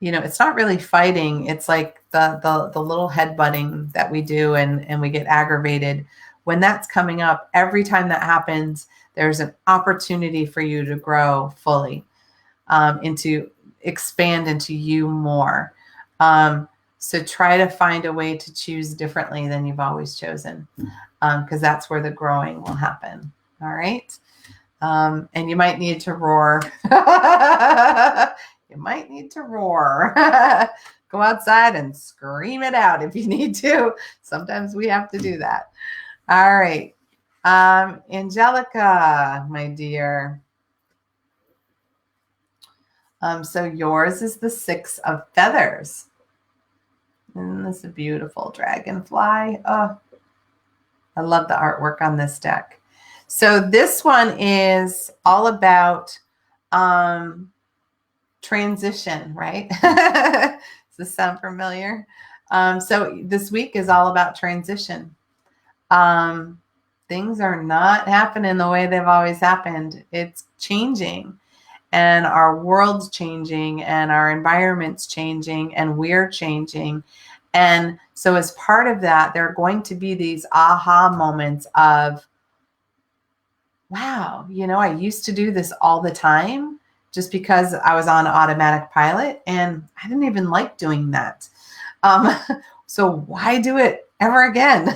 it's not really fighting. It's like the little headbutting that we do, and we get aggravated. When that's coming up, every time that happens, there's an opportunity for you to grow fully, into expand into you more. So try to find a way to choose differently than you've always chosen, because that's where the growing will happen. All right. And you might need to roar. You might need to roar. Go outside and scream it out if you need to. Sometimes we have to do that. All right. Angelica, my dear. So yours is the 6 of feathers. And this is a beautiful dragonfly. Oh, I love the artwork on this deck. So this one is all about transition, right? Does this sound familiar? So this week is all about transition. Things are not happening the way they've always happened. It's changing, and our world's changing, and our environment's changing, and we're changing. And so as part of that, there are going to be these aha moments of, wow, I used to do this all the time just because I was on automatic pilot, and I didn't even like doing that. So why do it ever again?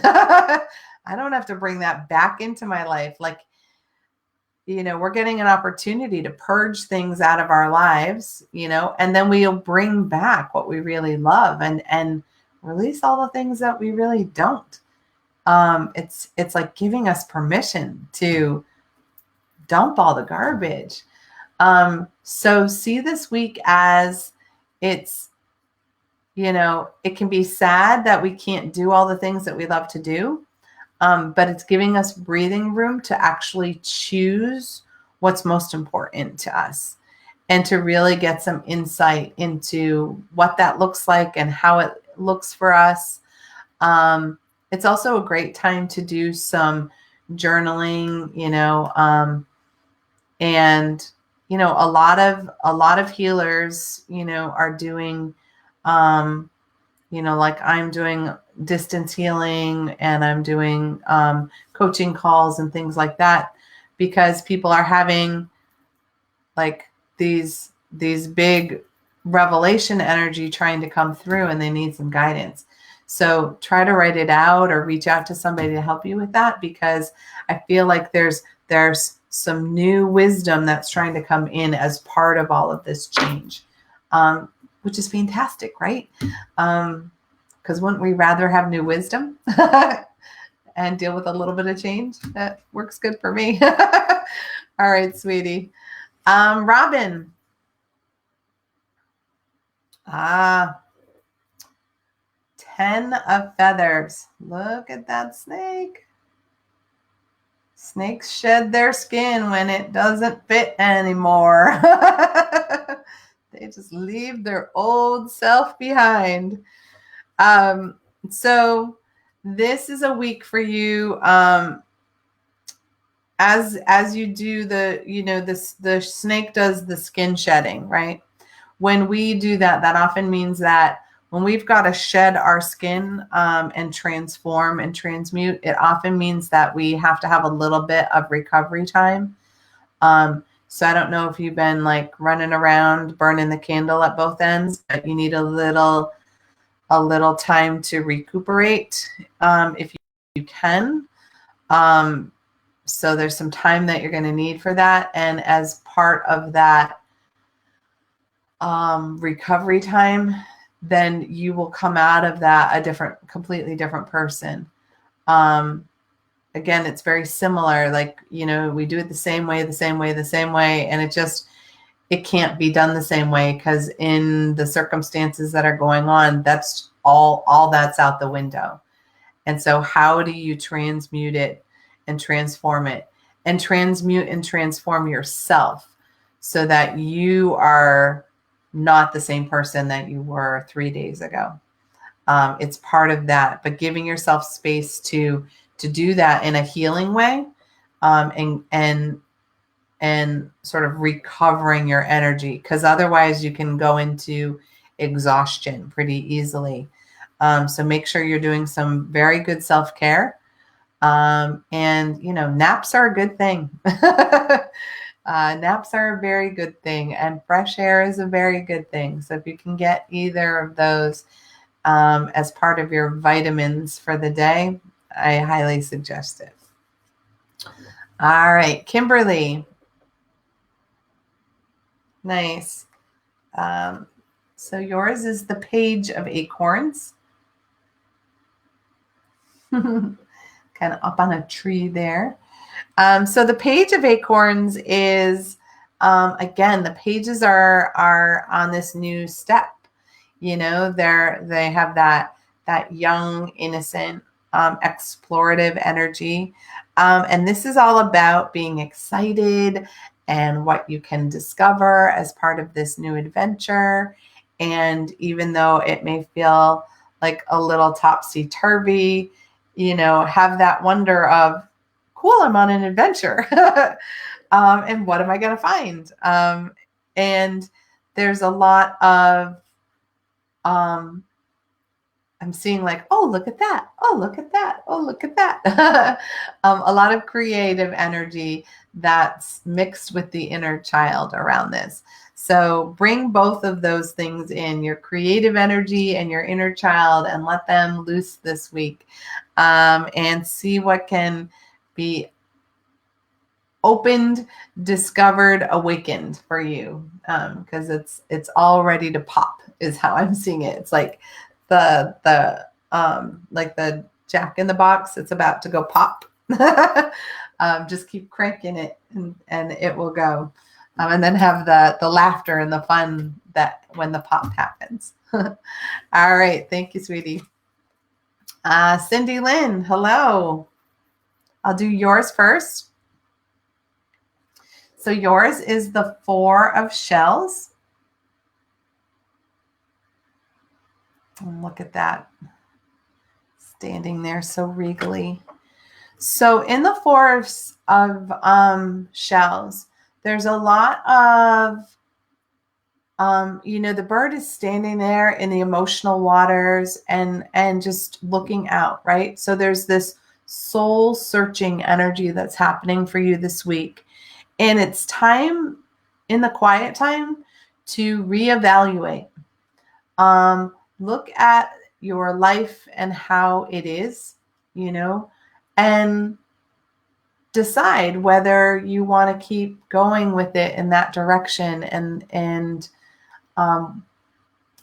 I don't have to bring that back into my life. Like, we're getting an opportunity to purge things out of our lives, and then we'll bring back what we really love, and release all the things that we really don't. It's like giving us permission to dump all the garbage. So see this week as it's, it can be sad that we can't do all the things that we love to do. But it's giving us breathing room to actually choose what's most important to us, and to really get some insight into what that looks like and how it looks for us. It's also a great time to do some journaling, and a lot of healers, are doing, like I'm doing distance healing, and I'm doing coaching calls and things like that, because people are having like these big revelation energy trying to come through, and they need some guidance. So try to write it out or reach out to somebody to help you with that, because I feel like there's some new wisdom that's trying to come in as part of all of this change, which is fantastic, right? Because wouldn't we rather have new wisdom and deal with a little bit of change? That works good for me. All right, sweetie. Robin. 10 of feathers. Look at that snake. Snakes shed their skin when it doesn't fit anymore. They just leave their old self behind. So this is a week for you. As you do the snake does the skin shedding, right? When we do that, that often means that when we've got to shed our skin and transform and transmute, it often means that we have to have a little bit of recovery time. So I don't know if you've been like running around burning the candle at both ends, but you need a little time to recuperate if you can. So there's some time that you're going to need for that. And as part of that recovery time, then you will come out of that completely different person. Again, it's very similar. Like, we do it the same way, and it can't be done the same way, because in the circumstances that are going on, that's all that's out the window. And so how do you transmute it and transform it, and transmute and transform yourself so that you are not the same person that you were 3 days ago? It's part of that, but giving yourself space to do that in a healing way, and sort of recovering your energy, because otherwise you can go into exhaustion pretty easily. So make sure you're doing some very good self-care. And, naps are a good thing. Naps are a very good thing, and fresh air is a very good thing. So if you can get either of those as part of your vitamins for the day, I highly suggest it. All right, Kimberly. Nice. So yours is the Page of Acorns. Kind of up on a tree there. So the Page of Acorns is, again, the pages are on this new step. They have that young, innocent, explorative energy. And this is all about being excited and what you can discover as part of this new adventure. And even though it may feel like a little topsy-turvy, have that wonder of, cool, I'm on an adventure. And what am I going to find? And there's a lot of, I'm seeing like, oh, look at that. Oh, look at that. Oh, look at that. A lot of creative energy that's mixed with the inner child around this. So bring both of those things in, your creative energy and your inner child, and let them loose this week, and see what can be opened, discovered, awakened for you, because it's all ready to pop is how I'm seeing it. It's like like the Jack in the Box, it's about to go pop. Just keep cranking it and it will go. And then have the laughter and the fun that when the pop happens. All right. Thank you, sweetie. Cindy Lynn, hello. I'll do yours first. So yours is the Four of Shells. And look at that. Standing there so regally. So in the Four of Shells, there's a lot of, the bird is standing there in the emotional waters and just looking out, right? So there's this soul searching energy that's happening for you this week. And it's time, in the quiet time, to reevaluate. Look at your life and how it is, and decide whether you want to keep going with it in that direction and in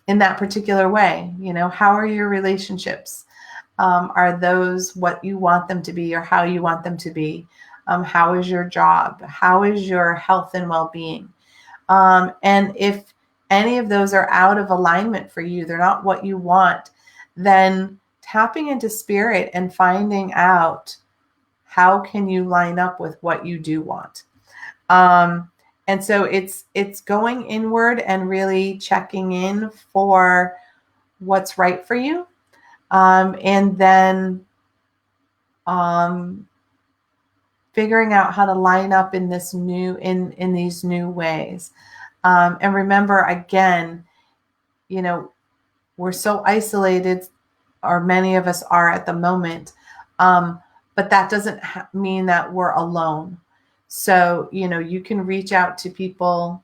that particular way. How are your relationships? Are those what you want them to be or how you want them to be? How is your job? How is your health and well-being? And if any of those are out of alignment for you, they're not what you want, then tapping into spirit and finding out how can you line up with what you do want. And so it's going inward and really checking in for what's right for you. And then figuring out how to line up in this new, in these new ways. And remember, again, we're so isolated, or many of us are at the moment, but that doesn't mean that we're alone. So, you can reach out to people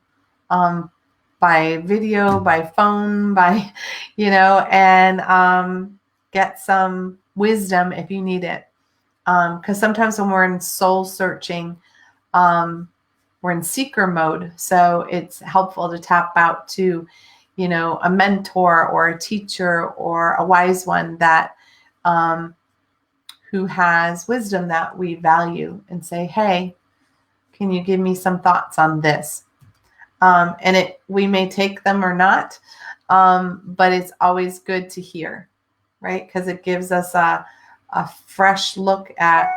by video, by phone, by, and get some wisdom if you need it. Because sometimes when we're in soul searching, we're in seeker mode. So it's helpful to tap out to, a mentor or a teacher or a wise one that, who has wisdom that we value, and say, hey, can you give me some thoughts on this? And we may take them or not, but it's always good to hear, right? Because it gives us a fresh look at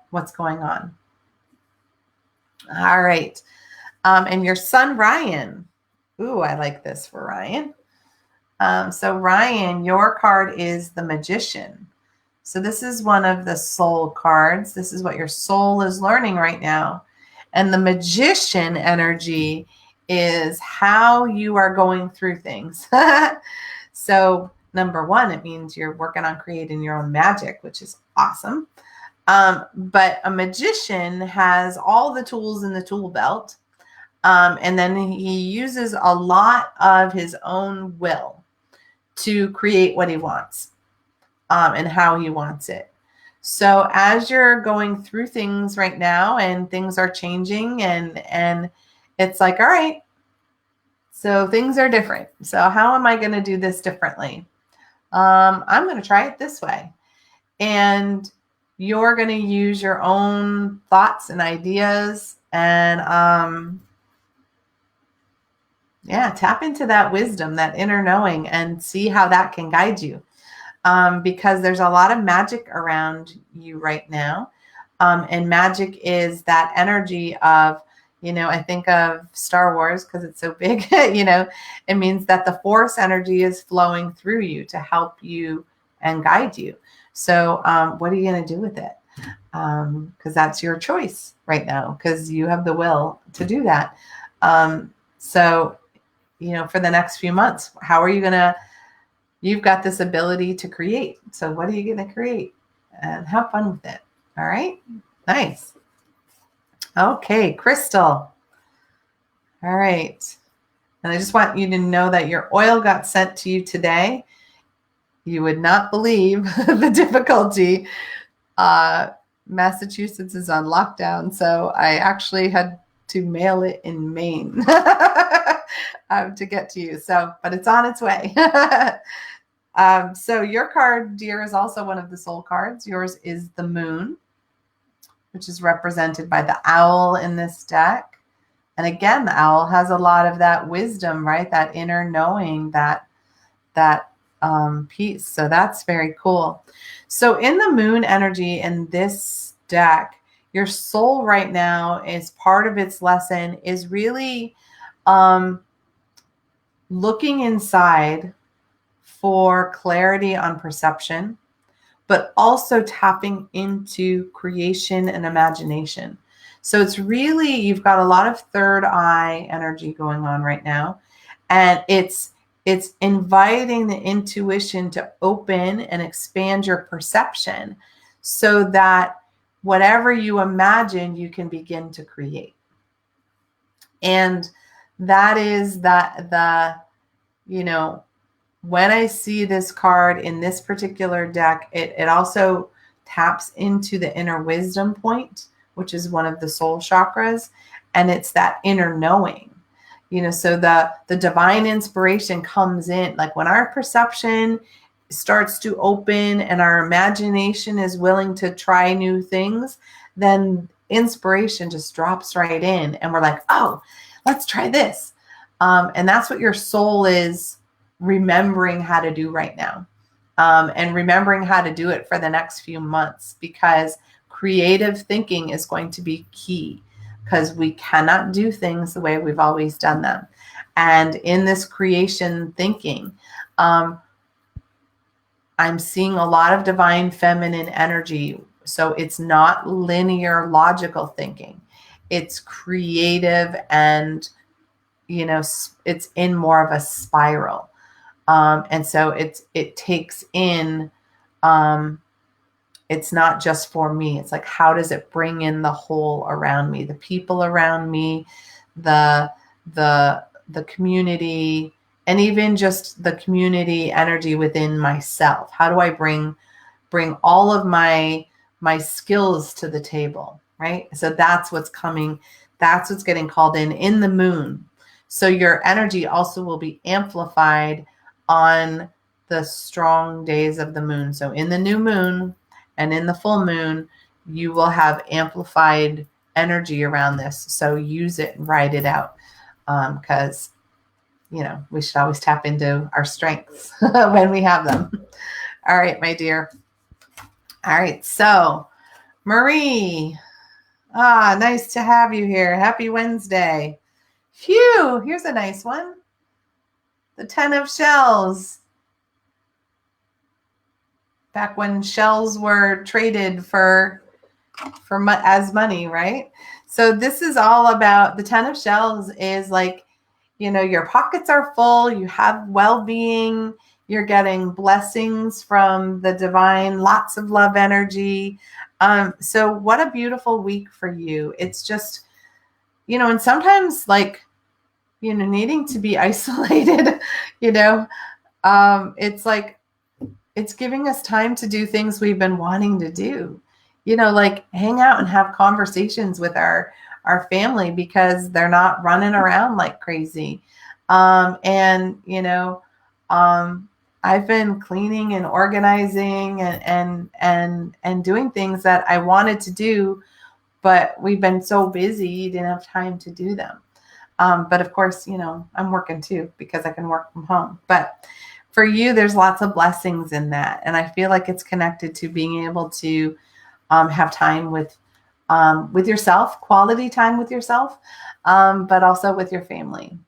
what's going on. All right. And your son, Ryan. Ooh, I like this for Ryan. So Ryan, your card is the Magician. So this is one of the soul cards. This is what your soul is learning right now. And the Magician energy is how you are going through things. So number one, it means you're working on creating your own magic, which is awesome. But a magician has all the tools in the tool belt. And then he uses a lot of his own will to create what he wants, and how he wants it. So as you're going through things right now and things are changing and it's like, all right, so things are different. So how am I going to do this differently? I'm going to try it this way. And you're going to use your own thoughts and ideas and, yeah, tap into that wisdom, that inner knowing, and see how that can guide you. Because there's a lot of magic around you right now. And magic is that energy of, I think of Star Wars because it's so big, it means that the force energy is flowing through you to help you and guide you. So what are you going to do with it? Because that's your choice right now, because you have the will to do that. So, for the next few months, how are you going to, you've got this ability to create. So what are you going to create? And have fun with it. All right. Nice. Okay, Crystal. All right. And I just want you to know that your oil got sent to you today. You would not believe the difficulty. Massachusetts is on lockdown, so I actually had to mail it in Maine to get to you. So, but it's on its way. So your card, dear, is also one of the soul cards. Yours is the moon, which is represented by the owl in this deck. And again, the owl has a lot of that wisdom, right? That inner knowing, that piece. So that's very cool. So in the moon energy in this deck, your soul right now is part of its lesson is really looking inside for clarity on perception, but also tapping into creation and imagination. So it's really, you've got a lot of third eye energy going on right now. And it's inviting the intuition to open and expand your perception so that whatever you imagine, you can begin to create. And that is when I see this card in this particular deck, it also taps into the inner wisdom point, which is one of the soul chakras. And it's that inner knowing, so the divine inspiration comes in. Like when our perception starts to open and our imagination is willing to try new things, then inspiration just drops right in. And we're like, oh, let's try this. And that's what your soul is remembering how to do right now, and remembering how to do it for the next few months, because creative thinking is going to be key, because we cannot do things the way we've always done them. And in this creation thinking, I'm seeing a lot of divine feminine energy. So it's not linear logical thinking. It's creative and, it's in more of a spiral. And so it takes in, it's not just for me. It's like, how does it bring in the whole around me, the people around me, the community, and even just the community energy within myself? How do I bring all of my skills to the table, right? So that's what's coming. That's what's getting called in the moon. So your energy also will be amplified on the strong days of the moon. So in the new moon and in the full moon, you will have amplified energy around this. So use it and ride it out, because, we should always tap into our strengths when we have them. All right, my dear. All right. So Marie, nice to have you here. Happy Wednesday. Phew, here's a nice one. The 10 of shells. Back when shells were traded for as money, right? So this is all about, the 10 of shells is like your pockets are full, you have well-being, you're getting blessings from the divine, lots of love energy. So what a beautiful week for you. It's just, and sometimes like, needing to be isolated, it's like, it's giving us time to do things we've been wanting to do, like hang out and have conversations with our family because they're not running around like crazy. And, I've been cleaning and organizing and doing things that I wanted to do, but we've been so busy, didn't have time to do them. But of course, I'm working too because I can work from home. But for you, there's lots of blessings in that. And I feel like it's connected to being able to have time with yourself, quality time with yourself, but also with your family.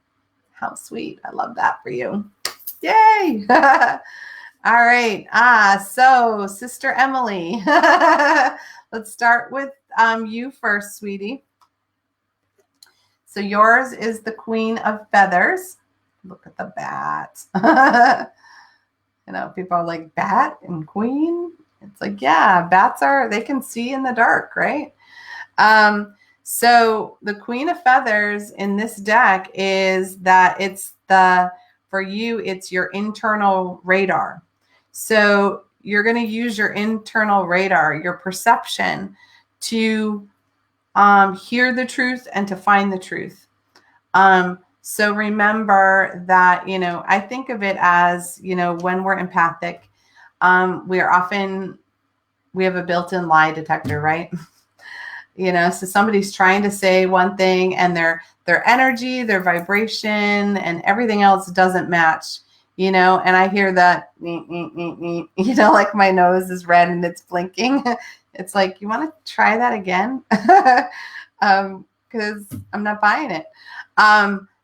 How sweet. I love that for you. Yay. All right. So Sister Emily, let's start with you first, sweetie. So yours is the Queen of Feathers. Look at the bat. People are like, bat and queen. It's like, yeah, bats they can see in the dark, right? So the Queen of Feathers in this deck is that for you, it's your internal radar. So you're going to use your internal radar, your perception to hear the truth and to find the truth. So remember that, I think of it as, when we're empathic, we have a built-in lie detector, right? So somebody's trying to say one thing and their energy, their vibration and everything else doesn't match, and I hear that, like my nose is red and it's blinking. It's like, you want to try that again? Because I'm not buying it.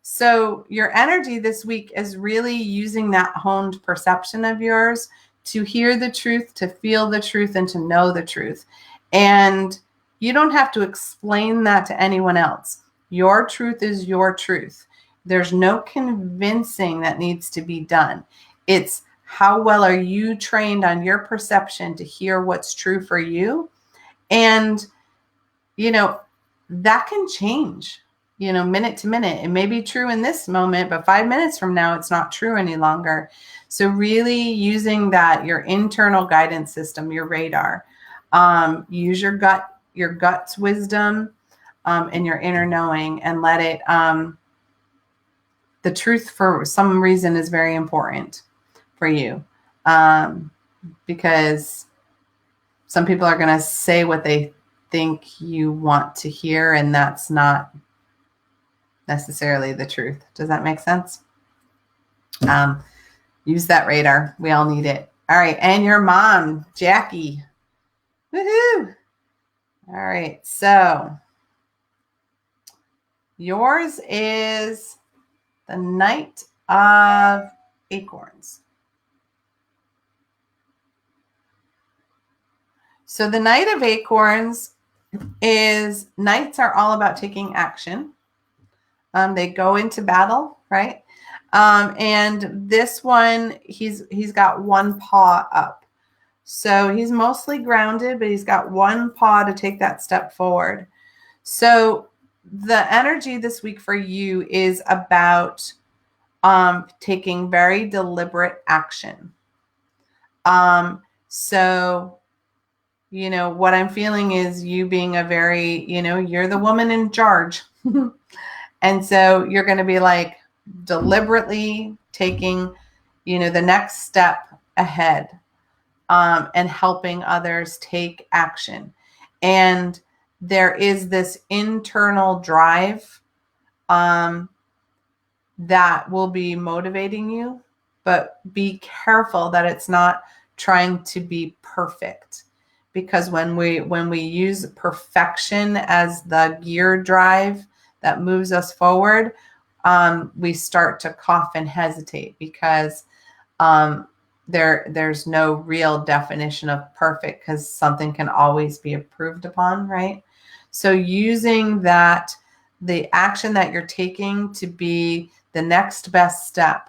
So your energy this week is really using that honed perception of yours to hear the truth, to feel the truth, and to know the truth. And you don't have to explain that to anyone else. Your truth is your truth. There's no convincing that needs to be done. It's how well are you trained on your perception to hear what's true for you? And, that can change, minute to minute. It may be true in this moment, but 5 minutes from now, it's not true any longer. So really using that, your internal guidance system, your radar, use your gut's wisdom, and your inner knowing, and let it, the truth for some reason is very important for you. Because some people are going to say what they think you want to hear, and that's not necessarily the truth. Does that make sense? Use that radar. We all need it. All right. And your mom, Jackie. Woohoo. All right. So yours is the Knight of Acorns. So the Knight of Acorns knights are all about taking action. They go into battle, right? And this one, he's got one paw up. So he's mostly grounded, but he's got one paw to take that step forward. So the energy this week for you is about taking very deliberate action. So what I'm feeling is you being a very, you're the woman in charge. And so you're going to be like deliberately taking, the next step ahead, and helping others take action. And there is this internal drive that will be motivating you, but be careful that it's not trying to be perfect. Because when we use perfection as the gear drive that moves us forward, we start to cough and hesitate because there's no real definition of perfect, because something can always be improved upon, right? So using that, the action that you're taking to be the next best step.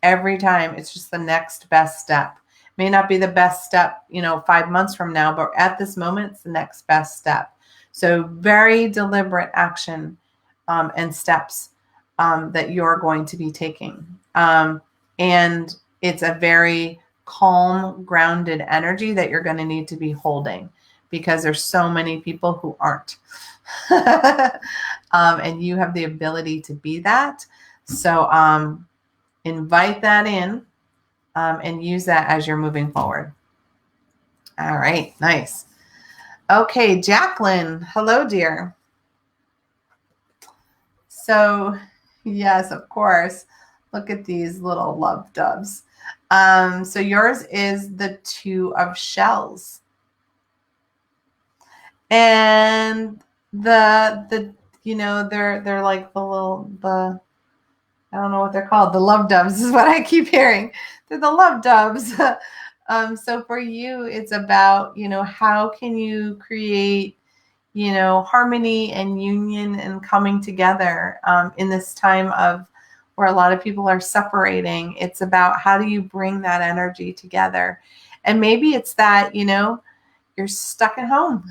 Every time it's just the next best step. May not be the best step, 5 months from now, but at this moment, it's the next best step. So very deliberate action and steps that you're going to be taking. And it's a very calm, grounded energy that you're going to need to be holding, because there's so many people who aren't. And you have the ability to be that. So invite that in and use that as you're moving forward. All right, nice. Okay, Jacqueline, hello, dear. So, yes, of course. Look at these little love doves. So yours is the Two of Shells. And they're like the I don't know what they're called. The love doves is what I keep hearing. They're the love doves. So for you, it's about, how can you create, harmony and union and coming together in this time of where a lot of people are separating. It's about how do you bring that energy together? And maybe it's that, you're stuck at home.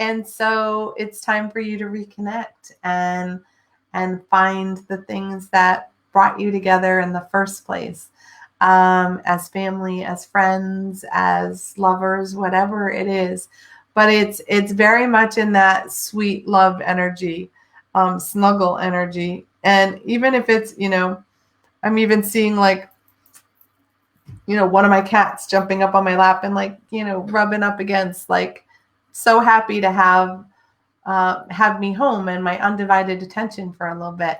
And so it's time for you to reconnect and find the things that brought you together in the first place, as family, as friends, as lovers, whatever it is. But it's very much in that sweet love energy, snuggle energy. And even if it's, I'm even seeing like, one of my cats jumping up on my lap and like, rubbing up against, like, so happy to have me home and my undivided attention for a little bit.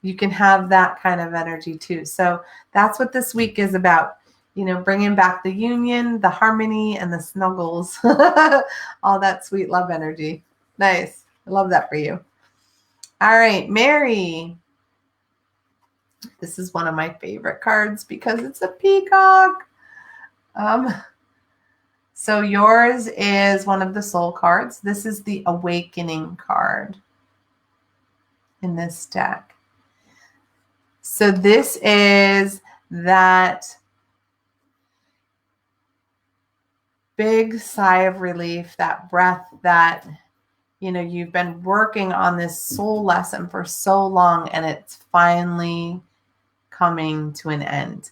You can have that kind of energy too. So that's what this week is about, bringing back the union, the harmony, and the snuggles, all that sweet love energy. Nice. I love that for you. All right, Mary. This is one of my favorite cards because it's a peacock. So yours is one of the soul cards. This is the awakening card in this deck. So this is that big sigh of relief, that breath that, you've been working on this soul lesson for so long and it's finally coming to an end.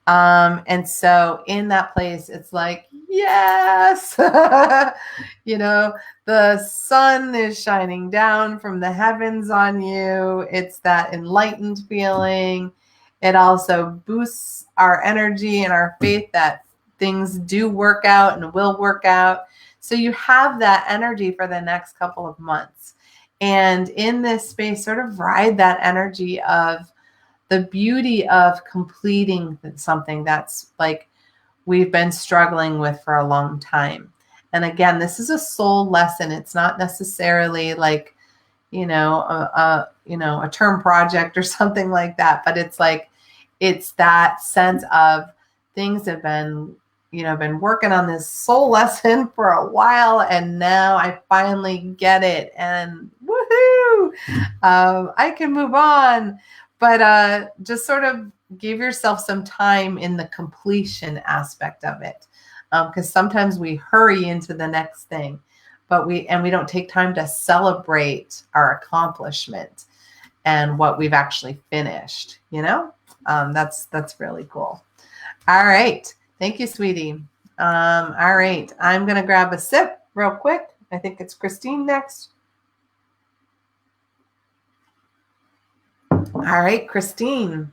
And so in that place, it's like, yes, the sun is shining down from the heavens on you. It's that enlightened feeling. It also boosts our energy and our faith that things do work out and will work out. So you have that energy for the next couple of months. And in this space, sort of ride that energy of the beauty of completing something that's like we've been struggling with for a long time. And again, this is a soul lesson. It's not necessarily like, a term project or something like that, but it's like, it's that sense of things have been, been working on this soul lesson for a while, and now I finally get it, and woohoo, I can move on. But just sort of give yourself some time in the completion aspect of it, because sometimes we hurry into the next thing, but we don't take time to celebrate our accomplishment and what we've actually finished. That's really cool. All right. Thank you, sweetie. All right. I'm going to grab a sip real quick. I think it's Christine next. All right, Christine.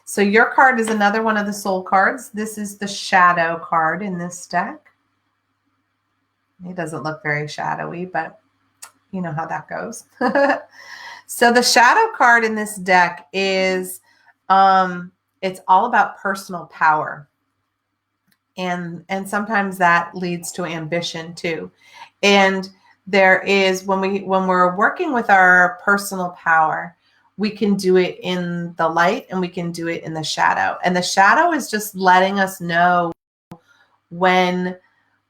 So your card is another one of the soul cards. This is the shadow card in this deck. It doesn't look very shadowy, but you know how that goes. So the shadow card in this deck is, it's all about personal power. And sometimes that leads to ambition too. And there is, when we're working with our personal power, we can do it in the light and we can do it in the shadow. And the shadow is just letting us know when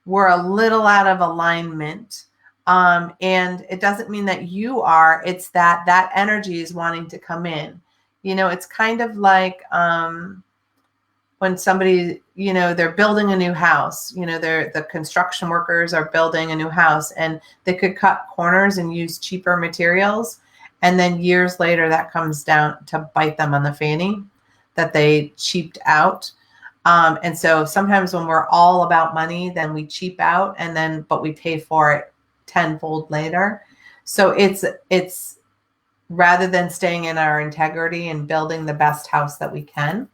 we're a little out of alignment And it doesn't mean that you are, it's that that energy is wanting to come in. You know, it's kind of like when somebody, you know, they're building a new house, you know, the construction workers are building a new house, and they could cut corners and use cheaper materials. And then years later, that comes down to bite them on the fanny, that they cheaped out. And so sometimes when we're all about money, then we cheap out, and then, but we pay for it tenfold later. So it's rather than staying in our integrity and building the best house that we can,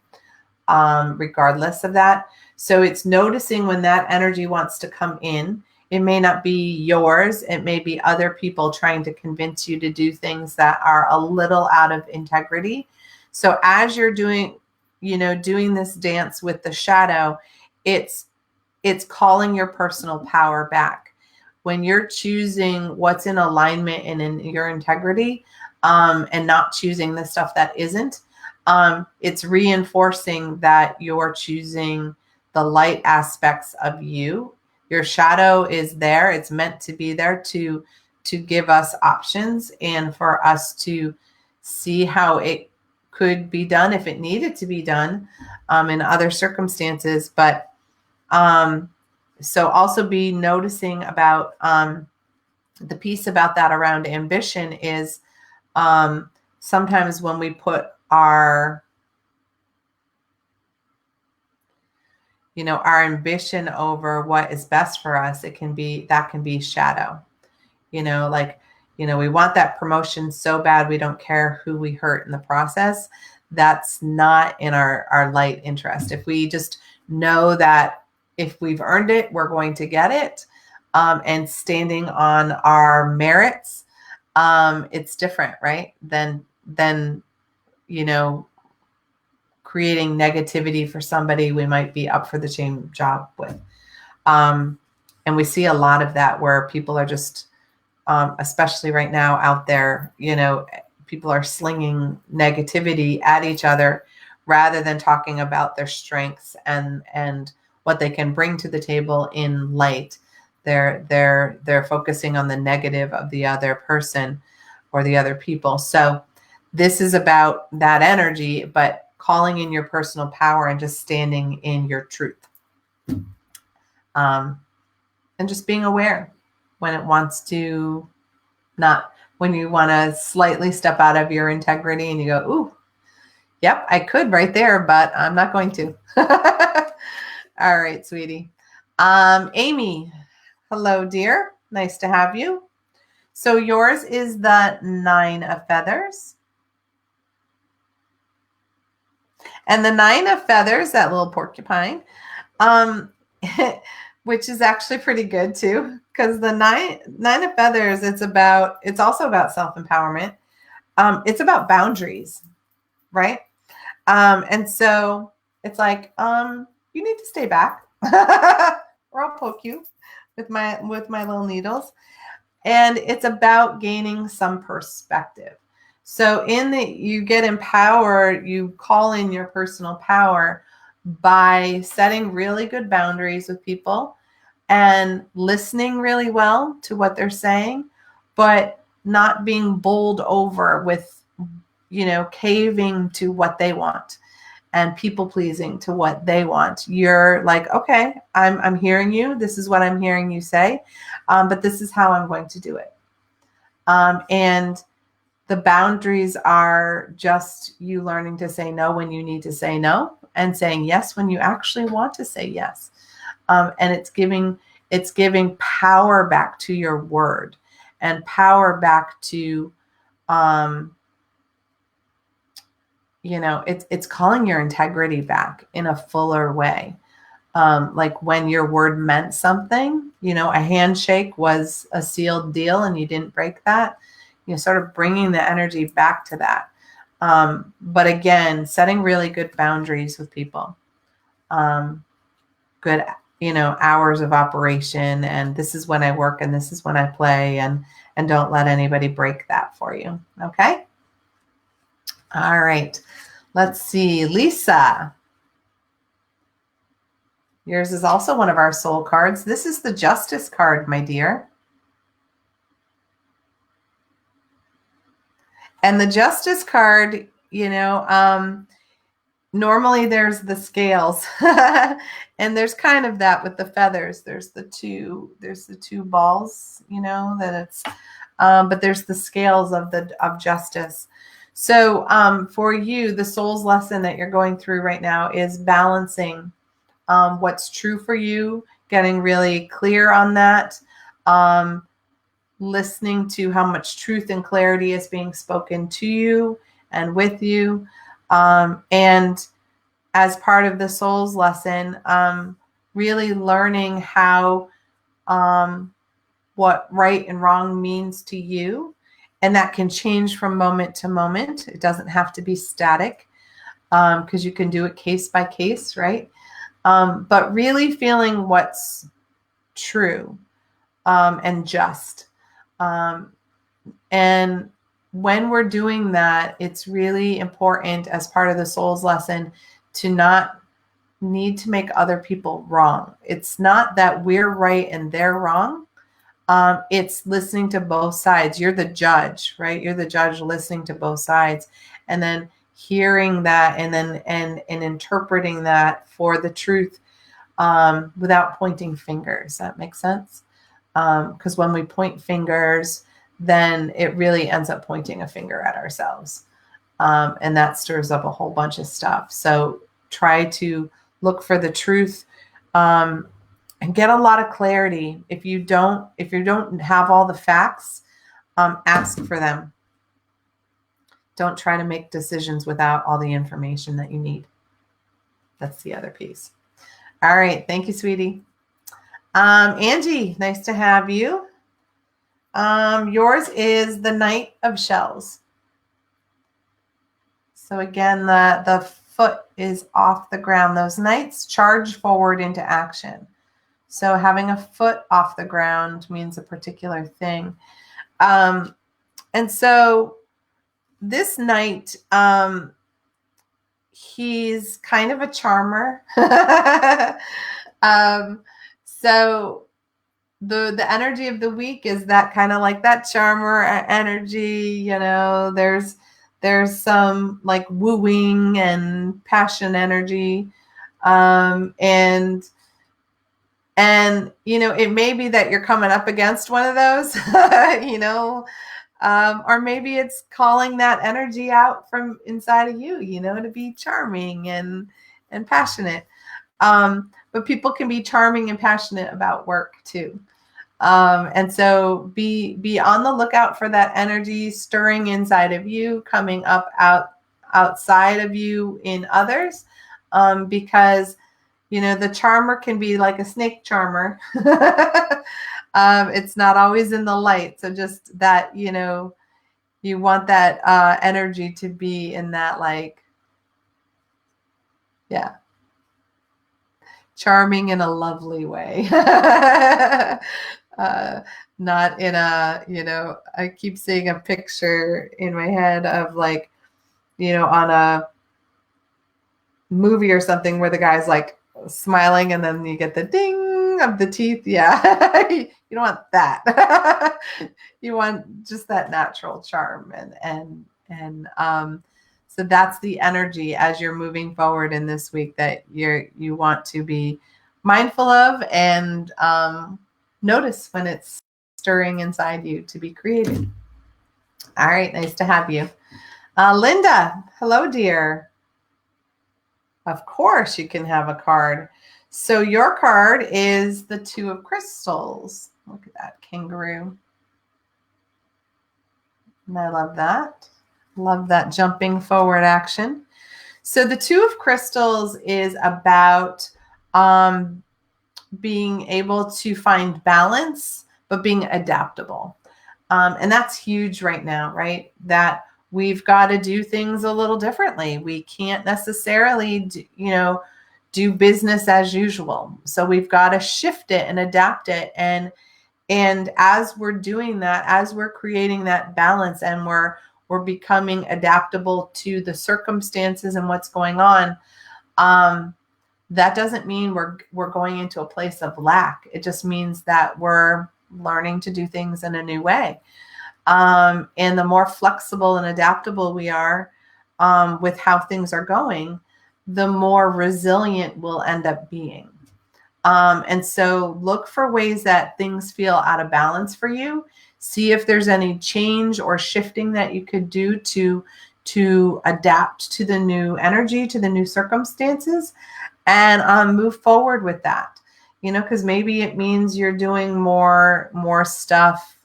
regardless of that. So it's noticing when that energy wants to come in. It may not be yours. It may be other people trying to convince you to do things that are a little out of integrity. So as you're doing, you know, doing this dance with the shadow, it's calling your personal power back. When you're choosing what's in alignment and in your integrity, and not choosing the stuff that isn't, it's reinforcing that you're choosing the light aspects of you. Your shadow is there. It's meant to be there to give us options and for us to see how it could be done if it needed to be done, in other circumstances. But so also be noticing about the piece about that around ambition is sometimes when we put our, you know, our ambition over what is best for us, that can be shadow. You know, like, you know, we want that promotion so bad we don't care who we hurt in the process. That's not in our light interest. If we just know that if we've earned it, we're going to get it, and standing on our merits, it's different, right? Than you know, creating negativity for somebody we might be up for the same job with. And we see a lot of that where people are just, especially right now out there, you know, people are slinging negativity at each other rather than talking about their strengths and what they can bring to the table in light. They're focusing on the negative of the other person or the other people. So this is about that energy, but calling in your personal power and just standing in your truth. And just being aware when it wants to when you want to slightly step out of your integrity and you go, ooh, yep, I could right there, but I'm not going to. All right, sweetie. Amy, hello, dear. Nice to have you. So yours is the 9 of feathers. And the 9 of feathers, that little porcupine, which is actually pretty good too, because the nine of feathers, it's also about self-empowerment. It's about boundaries, right? And so it's like, you need to stay back, or I'll poke you with my little needles. And it's about gaining some perspective. So you get empowered, you call in your personal power by setting really good boundaries with people and listening really well to what they're saying, but not being bowled over with, you know, caving to what they want and people pleasing to what they want. You're like, okay, I'm hearing you. This is what I'm hearing you say, but this is how I'm going to do it. And the boundaries are just you learning to say no when you need to say no, and saying yes when you actually want to say yes. And it's giving power back to your word and power back to, you know, it's calling your integrity back in a fuller way. Like when your word meant something, you know, a handshake was a sealed deal and you didn't break that. You know, sort of bringing the energy back to that. But again, setting really good boundaries with people. Good, you know, hours of operation, and this is when I work and this is when I play, and don't let anybody break that for you. Okay. All right. Let's see. Lisa. Yours is also one of our soul cards. This is the Justice card, my dear. And the Justice card, normally there's the scales and there's kind of that with the feathers. There's the two balls, that it's, but there's the scales of justice. So for you, the soul's lesson that you're going through right now is balancing what's true for you, getting really clear on that, listening to how much truth and clarity is being spoken to you and with you. And as part of the soul's lesson, really learning how what right and wrong means to you. And that can change from moment to moment. It doesn't have to be static, because you can do it case by case, right? But really feeling what's true and just. And when we're doing that, it's really important as part of the soul's lesson to not need to make other people wrong. It's not that we're right and they're wrong. It's listening to both sides. You're the judge, right? You're the judge listening to both sides, and then hearing that and interpreting that for the truth, without pointing fingers. That makes sense? Because when we point fingers, then it really ends up pointing a finger at ourselves. And that stirs up a whole bunch of stuff. So try to look for the truth, and get a lot of clarity. If you don't have all the facts, ask for them. Don't try to make decisions without all the information that you need. That's the other piece. All right. Thank you, sweetie. Angie, nice to have you. Yours is the Knight of Shells. So again, the foot is off the ground. Those knights charge forward into action. So having a foot off the ground means a particular thing. And so this knight, he's kind of a charmer. So the energy of the week is that kind of like that charmer energy, there's some like wooing and passion energy. And it may be that you're coming up against one of those, or maybe it's calling that energy out from inside of you, to be charming and passionate. But people can be charming and passionate about work too. And so be on the lookout for that energy stirring inside of you, coming up outside of you in others, because the charmer can be like a snake charmer. It's not always in the light. So just that, you want that energy to be in that, like, yeah, charming in a lovely way. Not in a, I keep seeing a picture in my head of like, on a movie or something where the guy's like smiling and then you get the ding of the teeth. Yeah. You don't want that. You want just that natural charm. And so that's the energy as you're moving forward in this week that you want to be mindful of, and notice when it's stirring inside you to be created. All right. Nice to have you. Linda. Hello, dear. Of course you can have a card. So your card is the Two of Crystals. Look at that kangaroo. And I love that. Love that jumping forward action. So the Two of Crystals is about being able to find balance, but being adaptable. And that's huge right now, right? That we've got to do things a little differently. We can't necessarily, do business as usual. So we've got to shift it and adapt it. And as we're doing that, as we're creating that balance, and we're becoming adaptable to the circumstances and what's going on, that doesn't mean we're going into a place of lack. It just means that we're learning to do things in a new way. And the more flexible and adaptable we are with how things are going, the more resilient we'll end up being. And so look for ways that things feel out of balance for you. See if there's any change or shifting that you could do to adapt to the new energy, to the new circumstances, and move forward with that. Because maybe it means you're doing more stuff,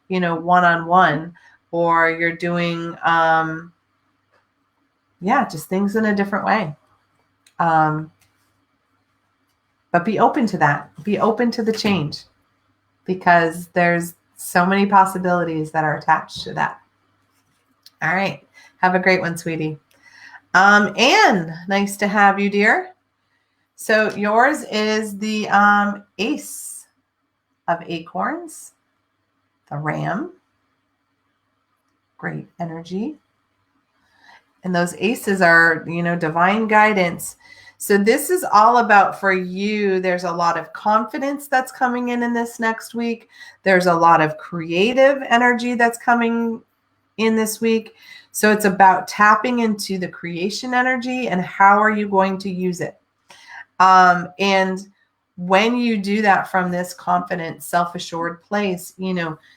one-on-one, or you're doing, just things in a different way. But be open to that. Be open to the change, because there's so many possibilities that are attached to that. All right. Have a great one, sweetie. Anne, nice to have you, dear. So yours is the Ace of Acorns, the Ram. Great energy. And those aces are, divine guidance. So this is all about, for you, there's a lot of confidence that's coming in this next week. There's a lot of creative energy that's coming in this week. So it's about tapping into the creation energy and how are you going to use it. And when you do that from this confident, self-assured place,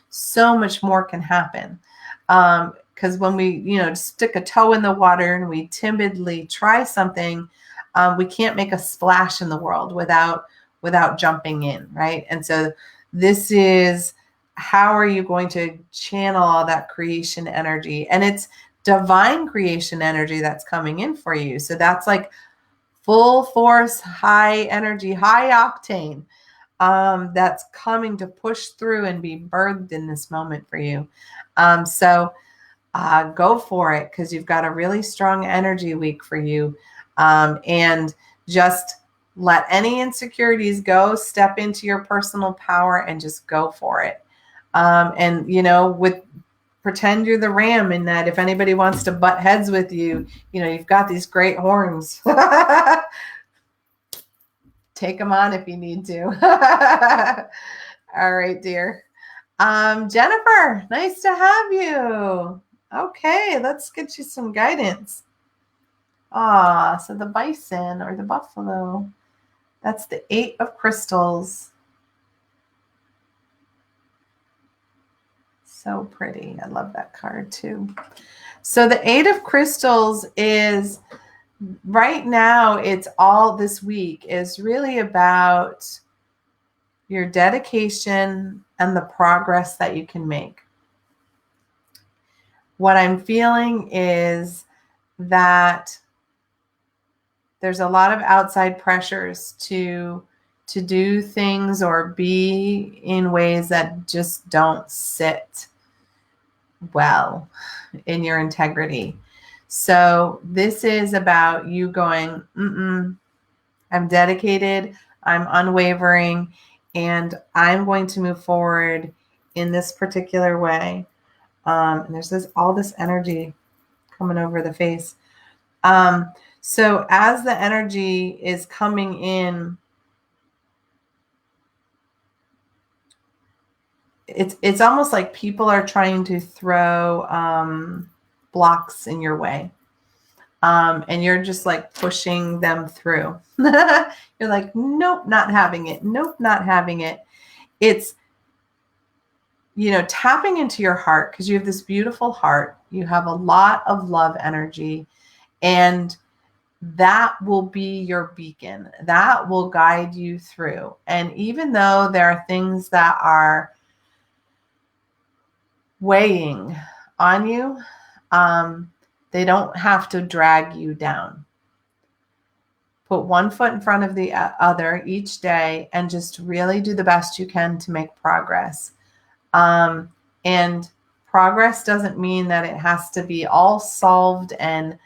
so much more can happen. Because when we, stick a toe in the water and we timidly try something, we can't make a splash in the world without jumping in, right? And so this is, how are you going to channel all that creation energy? And it's divine creation energy that's coming in for you. So that's like full force, high energy, high octane, that's coming to push through and be birthed in this moment for you. So go for it, because you've got a really strong energy week for you. And just let any insecurities go, step into your personal power and just go for it. And, pretend you're the ram, in that if anybody wants to butt heads with you, you've got these great horns. Take them on if you need to. All right, dear. Jennifer, nice to have you. Okay, let's get you some guidance. So the bison or the buffalo, that's the 8 of crystals. So pretty. I love that card too. So the 8 of crystals is, right now, it's all this week is really about your dedication and the progress that you can make. What I'm feeling is that there's a lot of outside pressures to do things or be in ways that just don't sit well in your integrity. So this is about you going, I'm dedicated, I'm unwavering, and I'm going to move forward in this particular way. And there's all this energy coming over the face. So as the energy is coming in, it's almost like people are trying to throw blocks in your way. And you're just like pushing them through. You're like, nope, not having it. Nope, not having it. It's, tapping into your heart, because you have this beautiful heart. You have a lot of love energy, and that will be your beacon. That will guide you through. And even though there are things that are weighing on you, they don't have to drag you down. Put one foot in front of the other each day and just really do the best you can to make progress. And progress doesn't mean that it has to be all solved and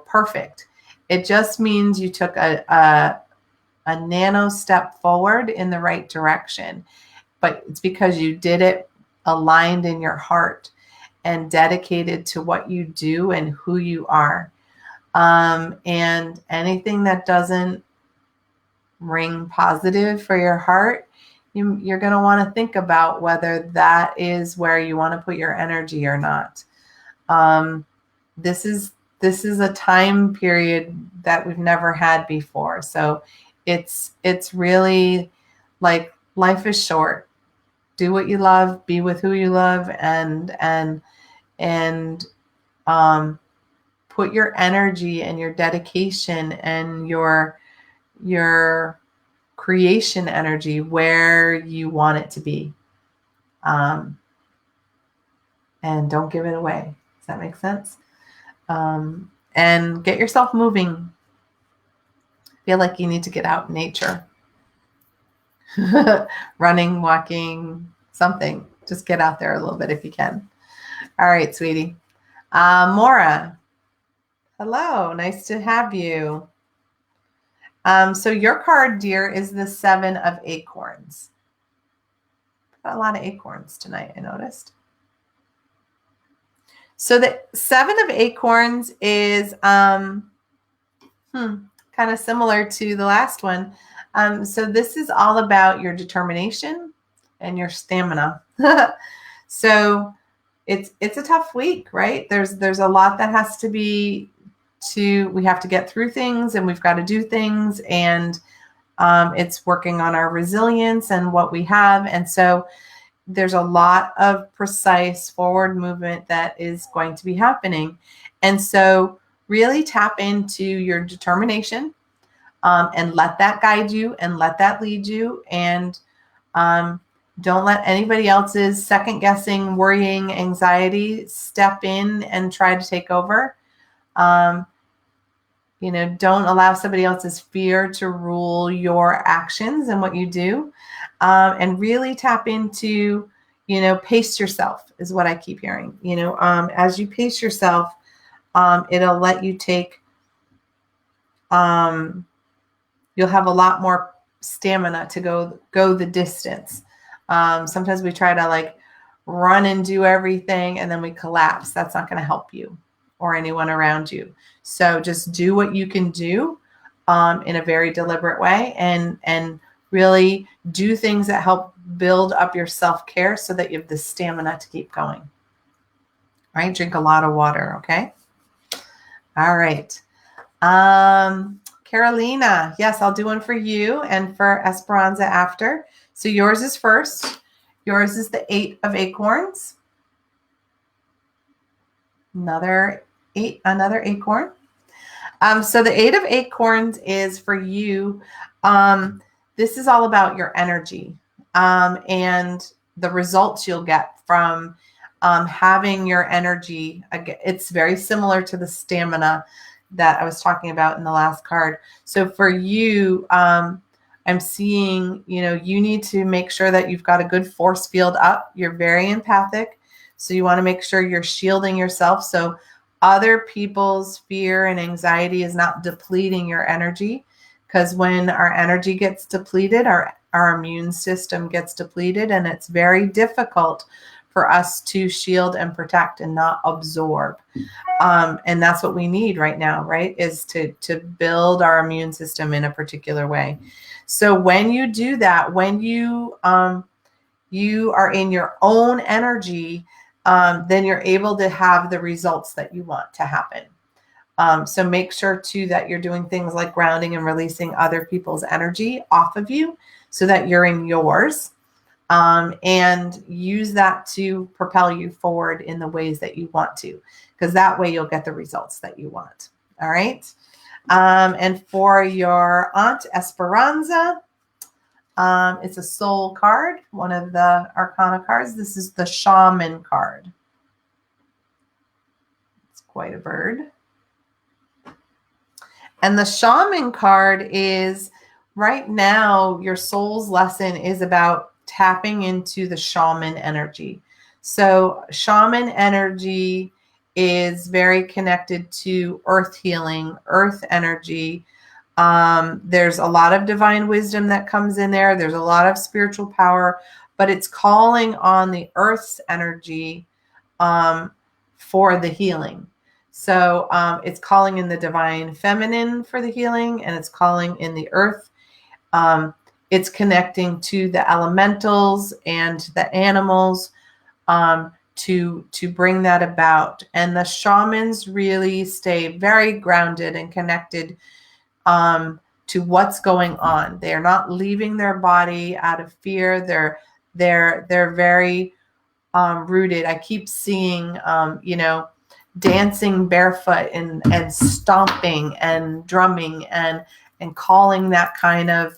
perfect. It just means you took a nano step forward in the right direction. But it's because you did it aligned in your heart and dedicated to what you do and who you are. And anything that doesn't ring positive for your heart, you're going to want to think about whether that is where you want to put your energy or not. This is a time period that we've never had before. So it's really like life is short. Do what you love, be with who you love, and put your energy and your dedication and your creation energy where you want it to be. And don't give it away. Does that make sense? And get yourself moving. Feel like you need to get out in nature. Running, walking, something. Just get out there a little bit if you can. All right, sweetie. Maura. Hello, nice to have you. So your card, dear, is the 7 of Acorns. Got a lot of acorns tonight, I noticed. So the 7 of Acorns is kind of similar to the last one. So this is all about your determination and your stamina. So it's a tough week, right? There's a lot that has to be we have to get through things, and we've got to do things, and it's working on our resilience and what we have. And so there's a lot of precise forward movement that is going to be happening. And so really tap into your determination, and let that guide you and let that lead you. And don't let anybody else's second guessing, worrying, anxiety step in and try to take over. Don't allow somebody else's fear to rule your actions and what you do. And really tap into, pace yourself is what I keep hearing. As you pace yourself, it'll let you take, you'll have a lot more stamina to go the distance. Sometimes we try to run and do everything and then we collapse. That's not going to help you or anyone around you. So just do what you can do in a very deliberate way, and really do things that help build up your self-care so that you have the stamina to keep going. All right, drink a lot of water, okay? All right. Carolina, yes, I'll do one for you and for Esperanza after. So yours is first. Yours is the 8 of Acorns. Another acorn. So the 8 of Acorns is for you. This is all about your energy and the results you'll get from having your energy. It's very similar to the stamina that I was talking about in the last card. So for you, I'm seeing, you need to make sure that you've got a good force field up. You're very empathic. So you want to make sure you're shielding yourself so other people's fear and anxiety is not depleting your energy. Because when our energy gets depleted, our immune system gets depleted, and it's very difficult for us to shield and protect and not absorb. And that's what we need right now, right? Is to build our immune system in a particular way. So when you do that, when you are in your own energy, then you're able to have the results that you want to happen. So make sure too that you're doing things like grounding and releasing other people's energy off of you so that you're in yours, and use that to propel you forward in the ways that you want to, because that way you'll get the results that you want. All right. And for your Aunt Esperanza, it's a soul card, one of the Arcana cards. This is the Shaman card. It's quite a bird. And the Shaman card is, right now, your soul's lesson is about tapping into the shaman energy. So shaman energy is very connected to earth healing, earth energy. There's a lot of divine wisdom that comes in there. There's a lot of spiritual power, but it's calling on the earth's energy for the healing. So it's calling in the divine feminine for the healing, and it's calling in the earth. It's connecting to the elementals and the animals, to bring that about. And the shamans really stay very grounded and connected to what's going on. They are not leaving their body out of fear. They're very rooted. I keep seeing, dancing barefoot and stomping and drumming and calling that kind of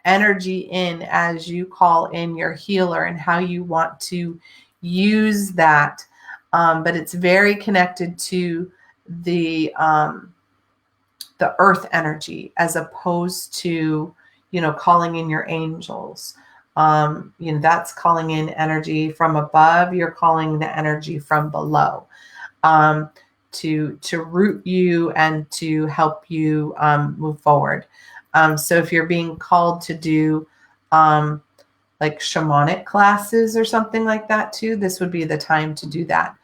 energy in as you call in your healer and how you want to use that. But it's very connected to the earth energy, as opposed to, calling in your angels. That's calling in energy from above. You're calling the energy from below, to root you and to help you move forward. So if you're being called to do like shamanic classes or something like that too, this would be the time to do that,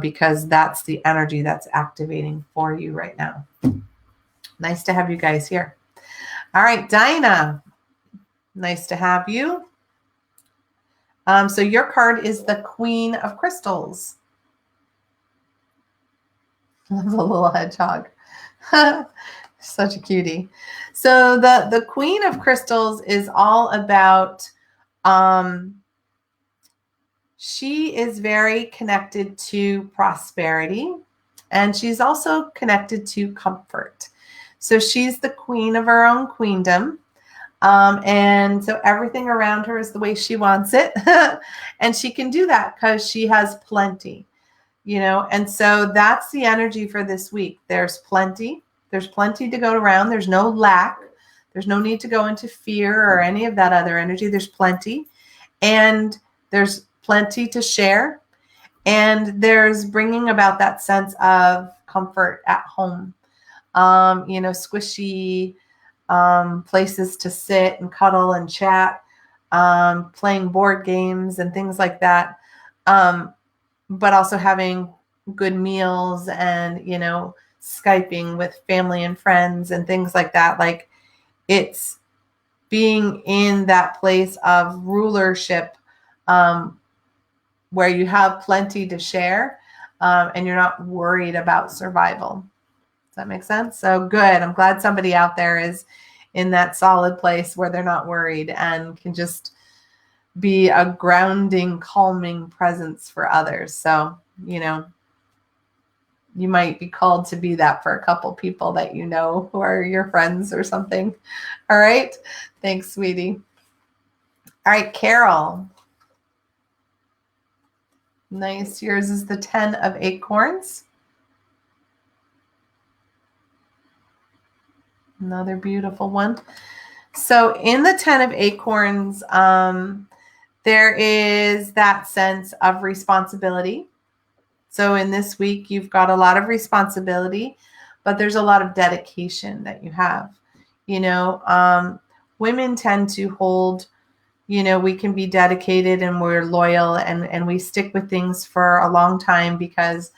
because that's the energy that's activating for you right now. Nice to have you guys here. All right, Dinah, nice to have you. So your card is the Queen of Crystals. Love the little hedgehog. Such a cutie. So the Queen of Crystals is all about, she is very connected to prosperity, and she's also connected to comfort. So she's the queen of her own queendom. And so everything around her is the way she wants it. And she can do that because she has plenty, and so that's the energy for this week. There's plenty. There's plenty to go around. There's no lack. There's no need to go into fear or any of that other energy. There's plenty. And there's plenty to share. And there's bringing about that sense of comfort at home. Squishy places to sit and cuddle and chat, playing board games and things like that. But also having good meals and, Skyping with family and friends and things like that. Like, it's being in that place of rulership, where you have plenty to share, and you're not worried about survival. Does that make sense? So good. I'm glad somebody out there is in that solid place where they're not worried and can just be a grounding, calming presence for others. So, you might be called to be that for a couple people that who are your friends or something. All right. Thanks, sweetie. All right, Carol. Nice. Yours is the 10 of Acorns. Another beautiful one. So in the 10 of Acorns, there is that sense of responsibility. So in this week, you've got a lot of responsibility, but there's a lot of dedication that you have. Women tend to hold, we can be dedicated and we're loyal and we stick with things for a long time because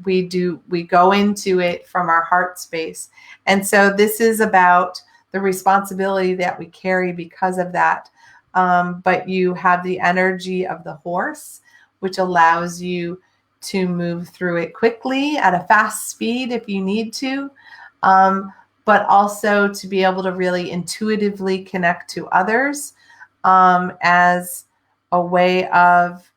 we go into it from our heart space. And so this is about the responsibility that we carry because of that. But you have the energy of the horse, which allows you to move through it quickly at a fast speed if you need to, but also to be able to really intuitively connect to others, as a way of,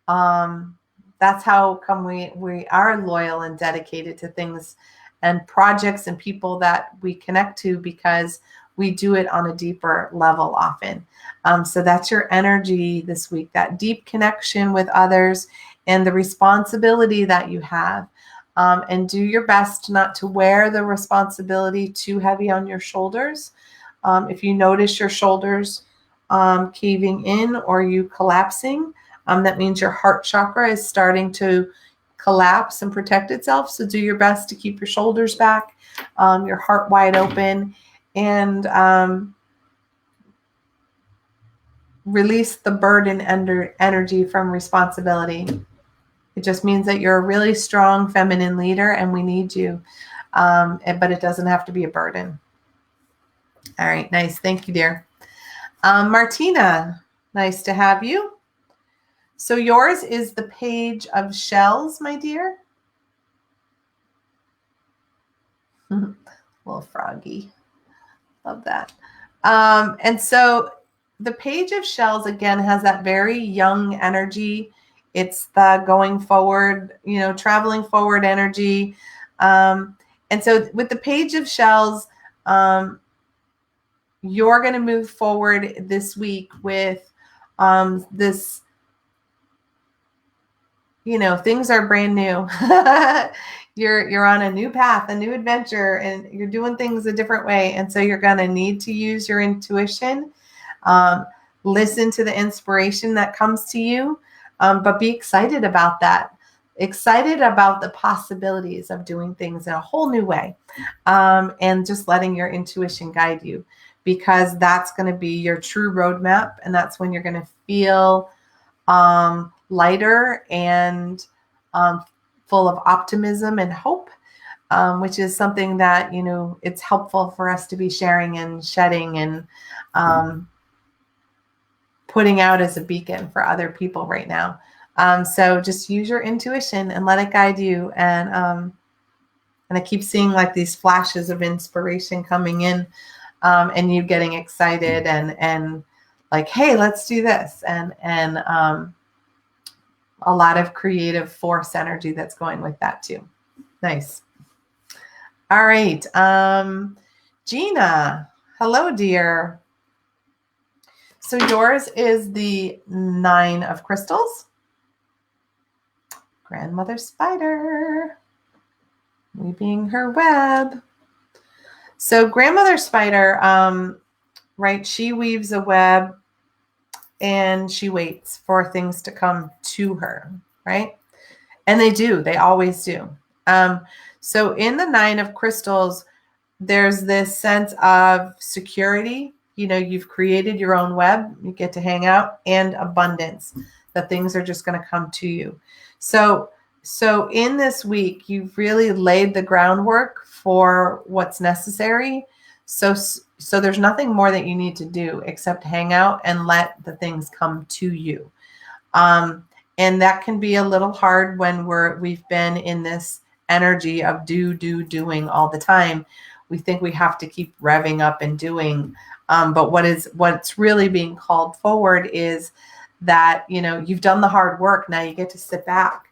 that's how come we are loyal and dedicated to things and projects and people that we connect to, because we do it on a deeper level often. So that's your energy this week, that deep connection with others and the responsibility that you have. And do your best not to wear the responsibility too heavy on your shoulders. If you notice your shoulders caving in or you collapsing, that means your heart chakra is starting to collapse and protect itself. So do your best to keep your shoulders back, your heart wide open, and release the burden under energy from responsibility. It just means that you're a really strong feminine leader and we need you. But it doesn't have to be a burden. All right. Nice. Thank you, dear. Martina, nice to have you. So yours is the Page of Shells, my dear. Little froggy. Love that. And so the Page of Shells, again, has that very young energy. It's the going forward, traveling forward energy. And so with the Page of Shells, you're going to move forward this week with this, things are brand new. You're on a new path, a new adventure, and you're doing things a different way. And so you're going to need to use your intuition, listen to the inspiration that comes to you, but be excited about that. Excited about the possibilities of doing things in a whole new way, and just letting your intuition guide you, because that's going to be your true roadmap. And that's when you're going to feel lighter and full of optimism and hope, which is something that, it's helpful for us to be sharing and shedding and putting out as a beacon for other people right now. So just use your intuition and let it guide you. And I keep seeing like these flashes of inspiration coming in, and you getting excited and like, hey, let's do this. And a lot of creative force energy that's going with that too. Nice. All right. Gina, hello, dear. So yours is the 9 of Crystals. Grandmother Spider, weaving her web. So Grandmother Spider, right, she weaves a web and she waits for things to come to her, right? And they do. They always do. So in the 9 of Crystals, there's this sense of security. You've created your own web. You get to hang out, and abundance, that things are just going to come to you. So in this week, you've really laid the groundwork for what's necessary. So there's nothing more that you need to do except hang out and let the things come to you. And that can be a little hard when we've been in this energy of doing all the time. We think we have to keep revving up and doing. But what's really being called forward is that, you've done the hard work. Now you get to sit back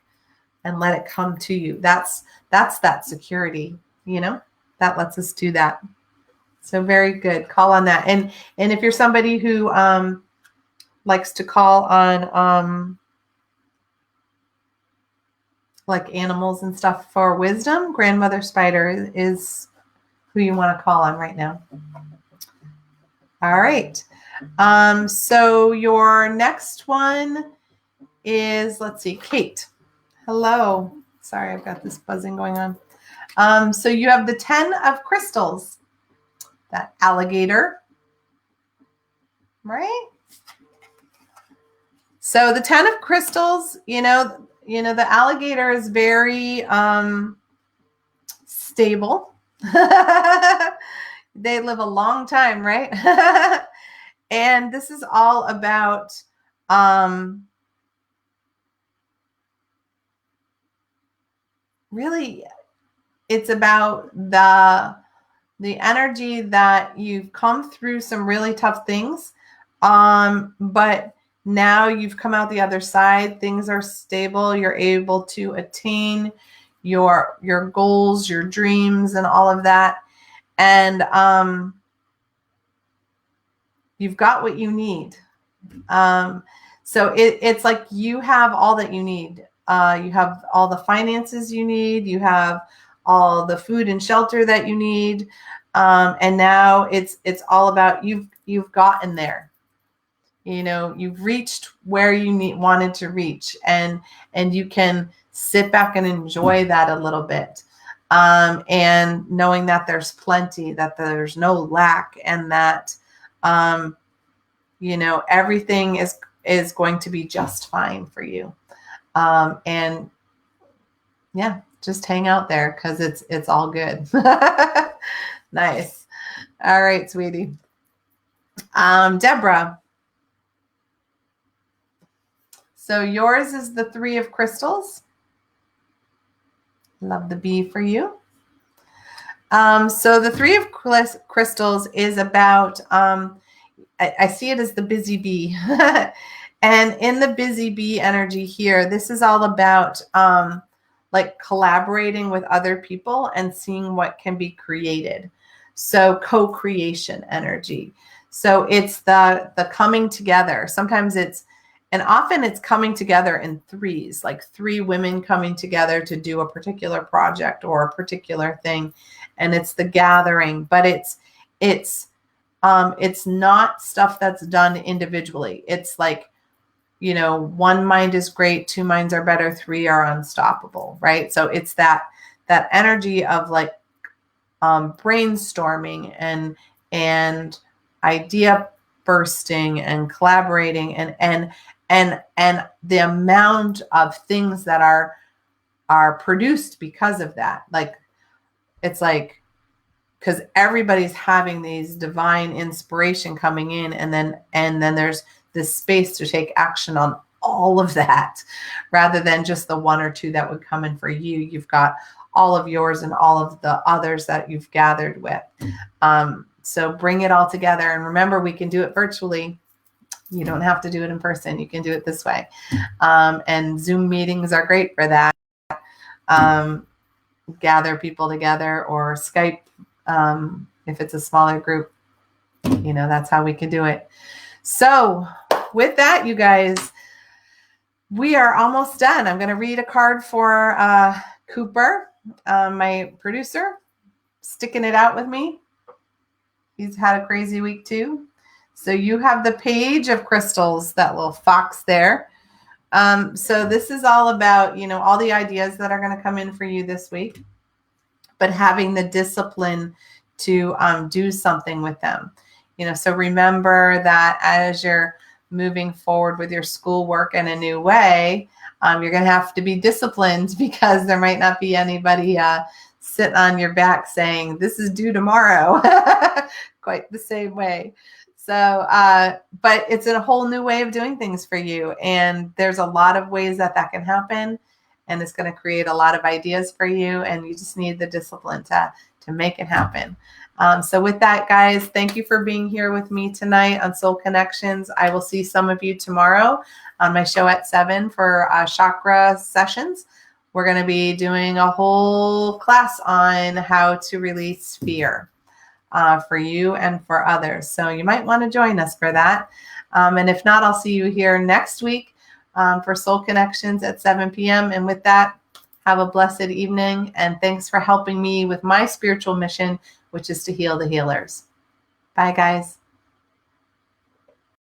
and let it come to you. That's that security, that lets us do that. So very good. Call on that. And if you're somebody who likes to call on like animals and stuff for wisdom, Grandmother Spider is who you want to call on right now. All right. So your next one is, let's see, Kate. Hello. Sorry, I've got this buzzing going on. So you have the 10 of Crystals, that alligator, right? So the 10 of Crystals, the alligator is very stable. They live a long time, right? And this is all about really, it's about the energy that you've come through some really tough things, but now you've come out the other side. Things are stable. You're able to attain your goals, your dreams, and all of that. And you've got what you need. So it's like you have all that you need. You have all the finances you need. You have all the food and shelter that you need. And now it's all about you've gotten there. You've reached where you wanted to reach, and you can sit back and enjoy that a little bit. And knowing that there's plenty, that there's no lack, and that, everything is going to be just fine for you. And yeah, just hang out there because it's all good. Nice. All right, sweetie. Deborah. So yours is the 3 of crystals. Love the B for you. So the 3 of crystals is about, I see it as the busy bee. And in the busy bee energy here, this is all about like collaborating with other people and seeing what can be created. So co-creation energy. So it's the coming together. Sometimes and often it's coming together in threes, like 3 women coming together to do a particular project or a particular thing. And it's the gathering, but it's not stuff that's done individually. It's like, 1 mind is great, 2 minds are better, 3 are unstoppable, right? So it's that energy of like brainstorming and idea bursting and collaborating and the amount of things that are produced because of that. Like, it's like, because everybody's having these divine inspiration coming in, and then there's this space to take action on all of that, rather than just the 1 or 2 that would come in for you. You've got all of yours and all of the others that you've gathered with. So bring it all together. And remember, we can do it virtually. You don't have to do it in person. You can do it this way. And Zoom meetings are great for that. Gather people together, or Skype. If it's a smaller group, that's how we can do it. So with that, you guys, we are almost done. I'm going to read a card for Cooper, my producer, sticking it out with me. He's had a crazy week too. So you have the Page of Crystals, that little fox there. So this is all about, all the ideas that are going to come in for you this week, but having the discipline to do something with them. So remember that as you're moving forward with your schoolwork in a new way, you're going to have to be disciplined, because there might not be anybody sitting on your back saying, this is due tomorrow, quite the same way. So, but it's a whole new way of doing things for you. And there's a lot of ways that can happen. And it's going to create a lot of ideas for you. And you just need the discipline to make it happen. So with that, guys, thank you for being here with me tonight on Soul Connections. I will see some of you tomorrow on my show at 7 for chakra sessions. We're going to be doing a whole class on how to release fear for you and for others. So you might want to join us for that. And if not, I'll see you here next week for Soul Connections at 7 p.m. And with that, have a blessed evening. And thanks for helping me with my spiritual mission, which is to heal the healers. Bye, guys.